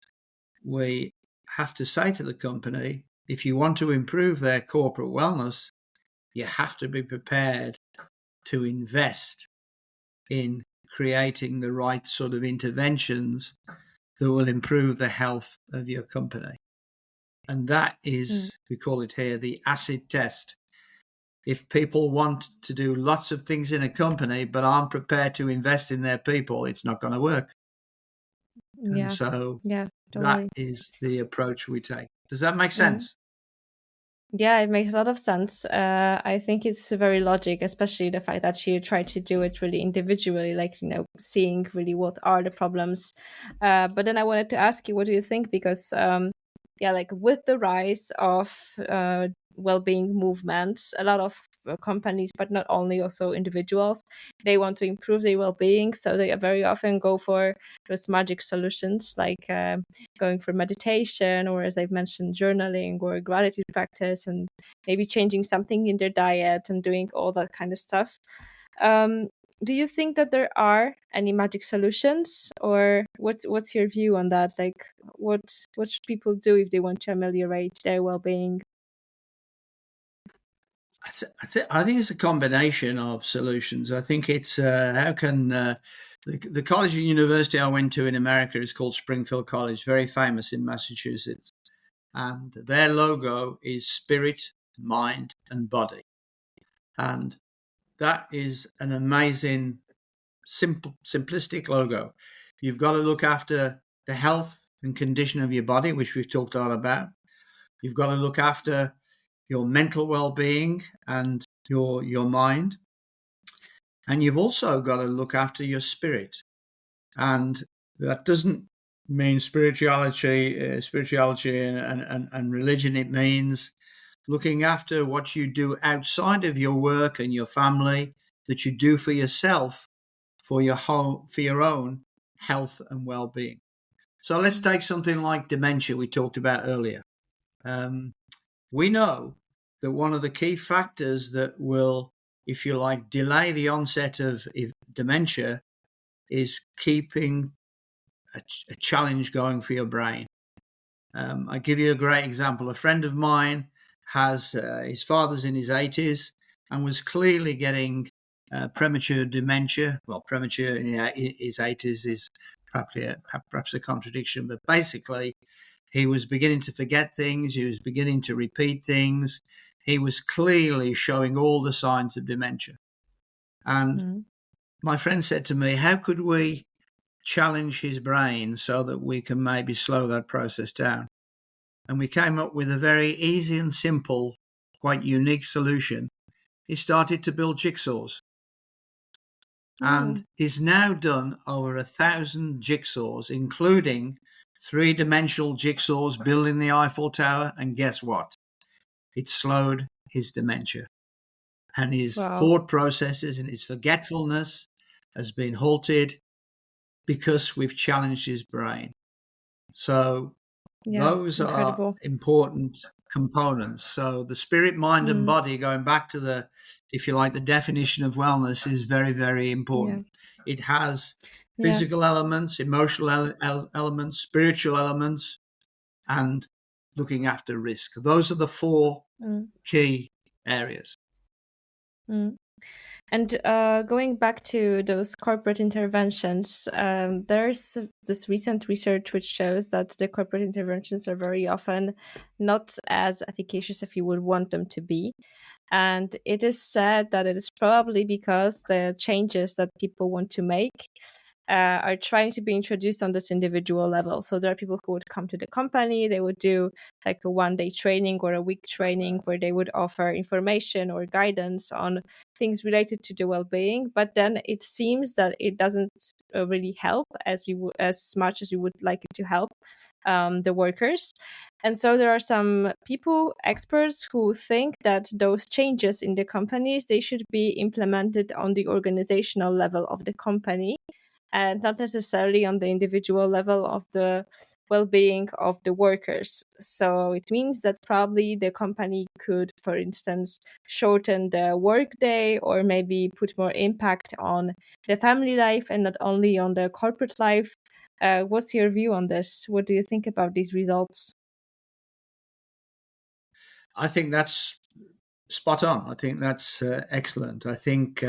we have to say to the company, if you want to improve their corporate wellness, you have to be prepared to invest in creating the right sort of interventions that will improve the health of your company. And that is, we call it here, the acid test. If people want to do lots of things in a company but aren't prepared to invest in their people, it's not going to work. Yeah. And so totally. that is the approach we take. Does that make sense? Yeah, it makes a lot of sense. I think it's very logic, especially the fact that she tried to do it really individually, like, seeing really what are the problems. But then I wanted to ask you, what do you think? Because, yeah, like with the rise of well-being movements, a lot of companies, but not only, also individuals, they want to improve their well-being. So they very often go for those magic solutions, like going for meditation, or, as I've mentioned, journaling or gratitude practice, and maybe changing something in their diet and doing all that kind of stuff. Do you think that there are any magic solutions, or what's your view on that? Like, what should people do if they want to ameliorate their well-being? I think it's a combination of solutions. I think it's how can the college and university I went to in America is called Springfield College, very famous in Massachusetts, and their logo is spirit, mind, and body, and that is an amazing, simplistic logo. You've got to look after the health and condition of your body, which we've talked a lot about. You've got to look after your mental well-being and your mind, and you've also got to look after your spirit. And that doesn't mean spirituality and religion. It means looking after what you do outside of your work and your family, that you do for yourself, for your own health and well-being. So let's take something like dementia we talked about earlier. We know that one of the key factors that will, if you like, delay the onset of dementia is keeping a challenge going for your brain. I give you a great example. A friend of mine has his father's in his 80s and was clearly getting premature dementia. Well, premature in his 80s is perhaps a contradiction, but basically he was beginning to forget things. He was beginning to repeat things. He was clearly showing all the signs of dementia. And my friend said to me, how could we challenge his brain so that we can maybe slow that process down? And we came up with a very easy and simple, quite unique solution. He started to build jigsaws. And he's now done over 1,000 jigsaws, including 3-dimensional jigsaws building the Eiffel Tower. And guess what? It slowed his dementia. And his thought processes and his forgetfulness has been halted because we've challenged his brain. So those incredible. are important components. So the spirit, mind, and body, going back to the, if you like, the definition of wellness, is very, very important. Yeah. It has physical elements, emotional elements, spiritual elements, and looking after risk. Those are the 4 key areas. And going back to those corporate interventions, there's this recent research which shows that the corporate interventions are very often not as efficacious as you would want them to be. And it is said that it is probably because the changes that people want to make are trying to be introduced on this individual level. So there are people who would come to the company, they would do like a 1-day training or a week training where they would offer information or guidance on things related to the well-being. But then it seems that it doesn't really help as much as we would like it to help the workers. And so there are some people, experts, who think that those changes in the companies, they should be implemented on the organizational level of the company, and not necessarily on the individual level of the well-being of the workers. So it means that probably the company could, for instance, shorten the workday, or maybe put more impact on the family life and not only on the corporate life. What's your view on this? What do you think about these results? I think that's spot on. I think that's excellent. I think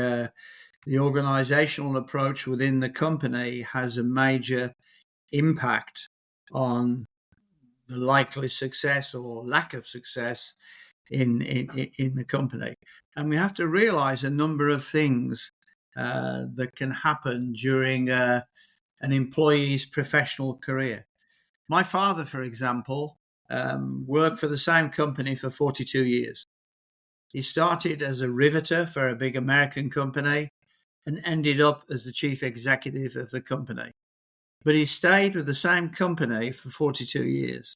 the organizational approach within the company has a major impact on the likely success or lack of success in the company. And we have to realize a number of things that can happen during an employee's professional career. My father, for example, worked for the same company for 42 years. He started as a riveter for a big American company and ended up as the chief executive of the company. But he stayed with the same company for 42 years.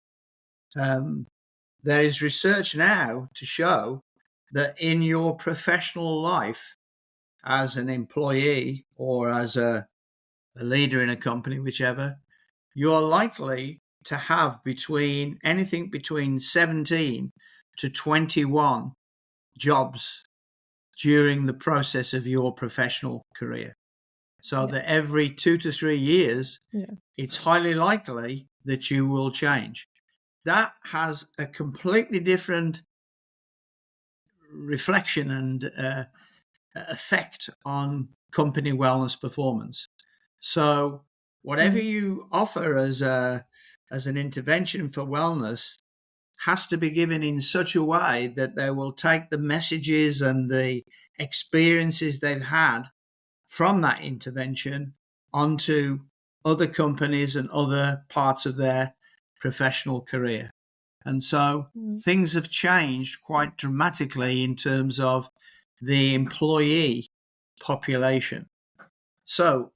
There is research now to show that in your professional life, as an employee or as a leader in a company, whichever, you're likely to have anything between 17 to 21 jobs during the process of your professional career. So that every 2 to 3 years, it's highly likely that you will change. That has a completely different reflection and effect on company wellness performance. So whatever you offer as an intervention for wellness has to be given in such a way that they will take the messages and the experiences they've had from that intervention onto other companies and other parts of their professional career. And so things have changed quite dramatically in terms of the employee population. So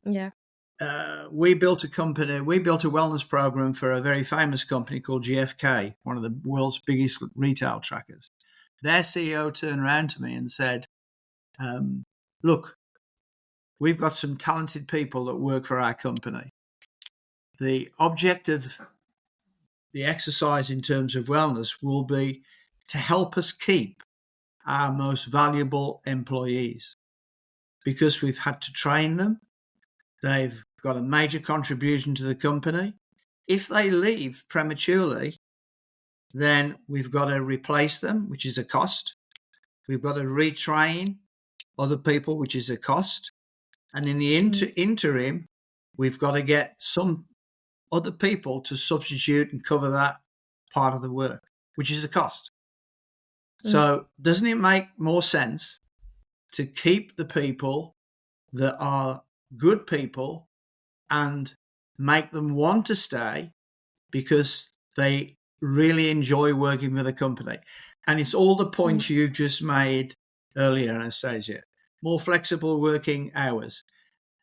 we built a wellness program for a very famous company called GfK, one of the world's biggest retail trackers. Their CEO turned around to me and said, look, we've got some talented people that work for our company. The object of the exercise in terms of wellness will be to help us keep our most valuable employees, because we've had to train them. They've got a major contribution to the company. If they leave prematurely, then we've got to replace them, which is a cost. We've got to retrain other people, which is a cost. And in the interim, we've got to get some other people to substitute and cover that part of the work, which is a cost. So doesn't it make more sense to keep the people that are good people and make them want to stay because they really enjoy working for the company? And it's all the points you just made earlier, Anastasia. More flexible working hours,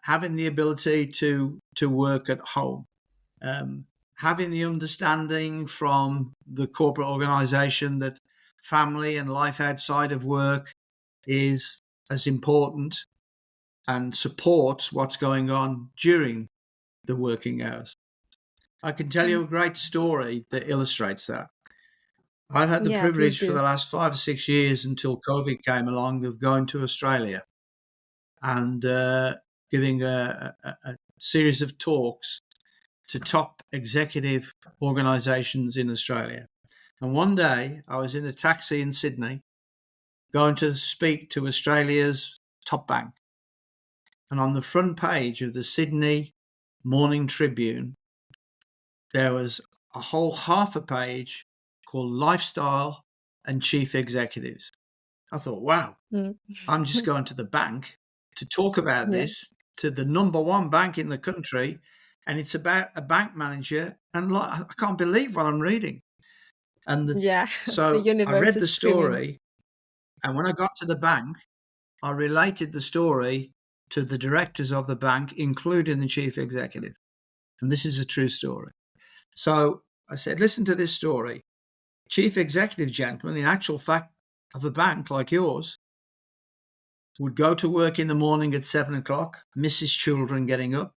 having the ability to work at home, having the understanding from the corporate organization that family and life outside of work is as important and supports what's going on during the working hours. I can tell you a great story that illustrates that. I've had the privilege for the last 5 or 6 years until COVID came along of going to Australia and giving a series of talks to top executive organisations in Australia. And one day I was in a taxi in Sydney going to speak to Australia's top bank. And on the front page of the Sydney Morning Tribune, there was a whole half a page called Lifestyle and Chief Executives. I thought, wow, I'm just going to the bank to talk about this to the number one bank in the country. And it's about a bank manager. And I can't believe what I'm reading. And so I read the story. And when I got to the bank, I related the story to the directors of the bank, including the chief executive. And this is a true story. So I said, listen to this story. Chief executive gentleman, in actual fact, of a bank like yours, would go to work in the morning at 7 o'clock, miss his children getting up,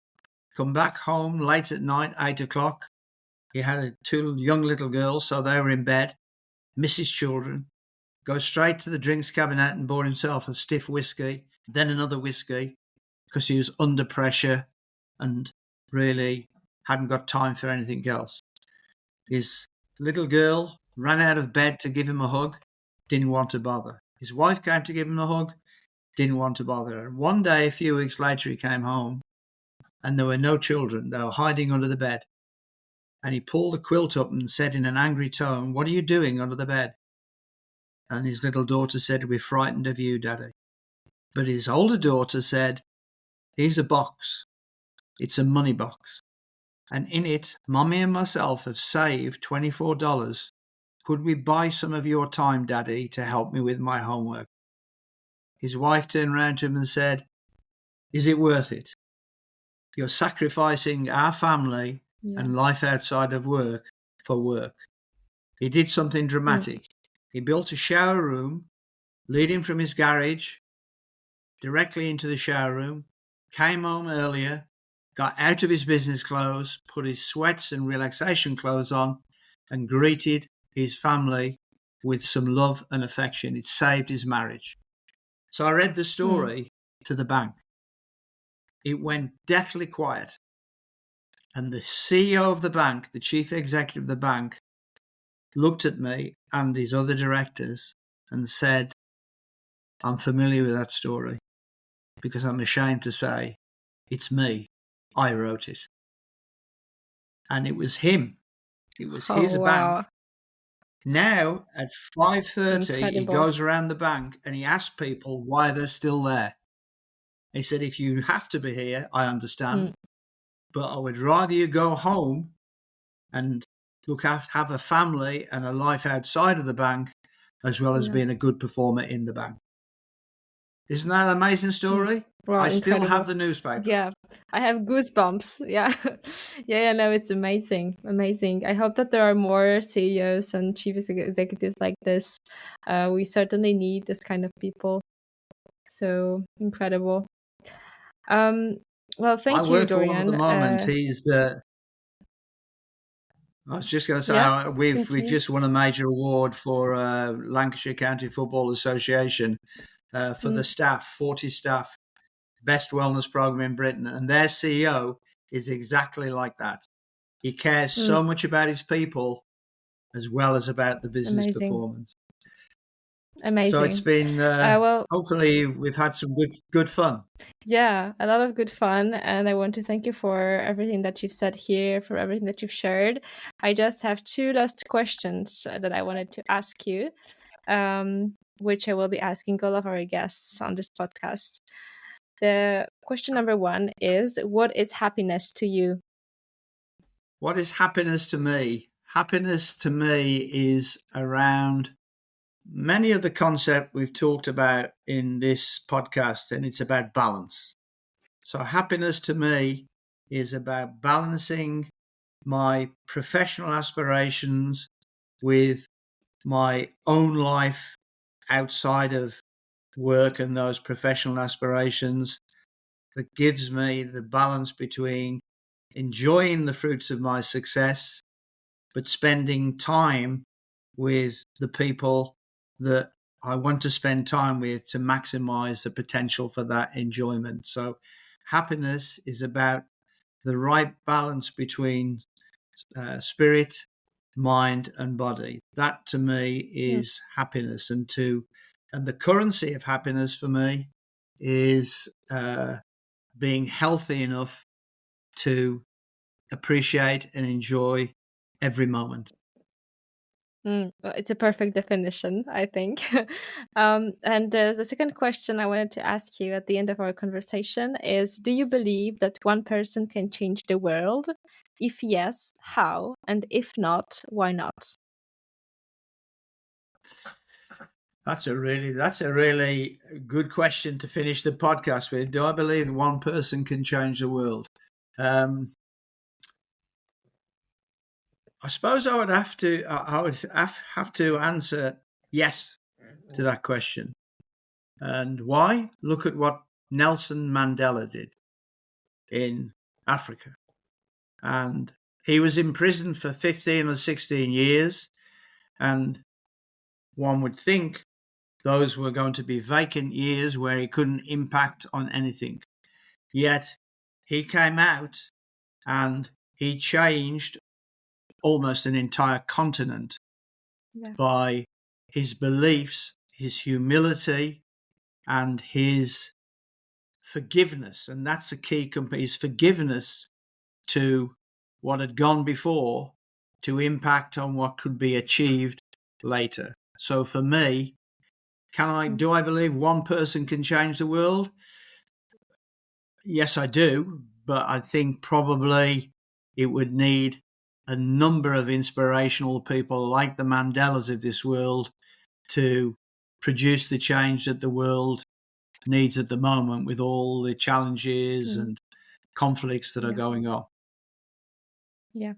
come back home late at night, 8 o'clock. He had 2 young little girls, so they were in bed, miss his children, go straight to the drinks cabinet and bought himself a stiff whiskey, then another whiskey, because he was under pressure and really hadn't got time for anything else. His little girl ran out of bed to give him a hug, didn't want to bother. His wife came to give him a hug, didn't want to bother. And one day, a few weeks later, he came home and there were no children. They were hiding under the bed. And he pulled the quilt up and said in an angry tone, "What are you doing under the bed?" And his little daughter said, "We're frightened of you, Daddy." But his older daughter said, "Here's a box. It's a money box. And in it, Mommy and myself have saved $24 could we buy some of your time, Daddy, to help me with my homework? His wife turned round to him and said, is it worth it? You're sacrificing our family and life outside of work for work. He did something dramatic. He built a shower room leading from his garage directly into the shower room, came home earlier, got out of his business clothes, put his sweats and relaxation clothes on, and greeted his family with some love and affection. It saved his marriage. So I read the story to the bank. It went deathly quiet. And the CEO of the bank, the chief executive of the bank, looked at me and his other directors and said, I'm familiar with that story because I'm ashamed to say it's me. I wrote it. And it was him. It was his bank. Now at 5:30, he goes around the bank and he asks people why they're still there. He said, if you have to be here, I understand. But I would rather you go home and have a family and a life outside of the bank, as well as being a good performer in the bank. Isn't that an amazing story? Wow, I still have the newspaper. Yeah, I have goosebumps. Yeah. No, it's amazing. Amazing. I hope that there are more CEOs and chief executives like this. We certainly need this kind of people. So incredible. Well, thank you, I work Dorian. for one at the moment. He's the. I was just going to say we've just won a major award for Lancashire County Football Association for the staff, 40 staff, best wellness program in Britain, and their CEO is exactly like that. He cares so much about his people as well as about the business performance. Amazing. So it's been hopefully we've had some good fun. Yeah, a lot of good fun, and I want to thank you for everything that you've said here, for everything that you've shared. I just have two last questions that I wanted to ask you, which I will be asking all of our guests on this podcast. The question number one is, what is happiness to you? What is happiness to me? Happiness to me is around many of the concepts we've talked about in this podcast, and it's about balance. So happiness to me is about balancing my professional aspirations with my own life outside of work and those professional aspirations. That gives me the balance between enjoying the fruits of my success, but spending time with the people that I want to spend time with to maximize the potential for that enjoyment. So happiness is about the right balance between spirit, mind, and body. That to me is happiness. And the currency of happiness for me is being healthy enough to appreciate and enjoy every moment. Well, it's a perfect definition, I think. And the second question I wanted to ask you at the end of our conversation is, do you believe that one person can change the world? If yes, how? And if not, why not? That's a really good question to finish the podcast with. Do I believe one person can change the world? I suppose I would have to answer yes to that question. And why? Look at what Nelson Mandela did in Africa. And he was in prison for 15 or 16 years. And one would think those were going to be vacant years where he couldn't impact on anything. Yet he came out and he changed almost an entire continent by his beliefs, his humility, and his forgiveness. And that's a key, his forgiveness to what had gone before to impact on what could be achieved later. So for me, do I believe one person can change the world? Yes, I do. But I think probably it would need a number of inspirational people like the Mandelas of this world to produce the change that the world needs at the moment with all the challenges and conflicts that are going on. Yeah.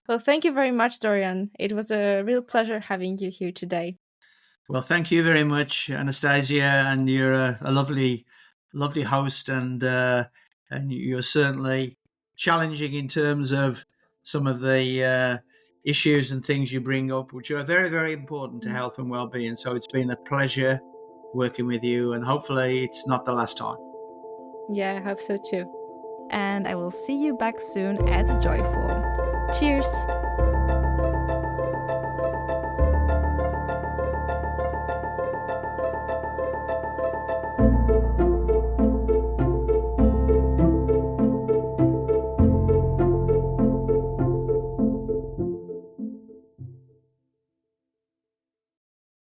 Well, thank you very much, Dorian. It was a real pleasure having you here today. Well, thank you very much, Anastasia, and you're a lovely host, and you're certainly challenging in terms of some of the issues and things you bring up, which are very, very important to health and well-being. So it's been a pleasure working with you, and hopefully it's not the last time. Yeah, I hope so too. And I will see you back soon at Joyful. Cheers!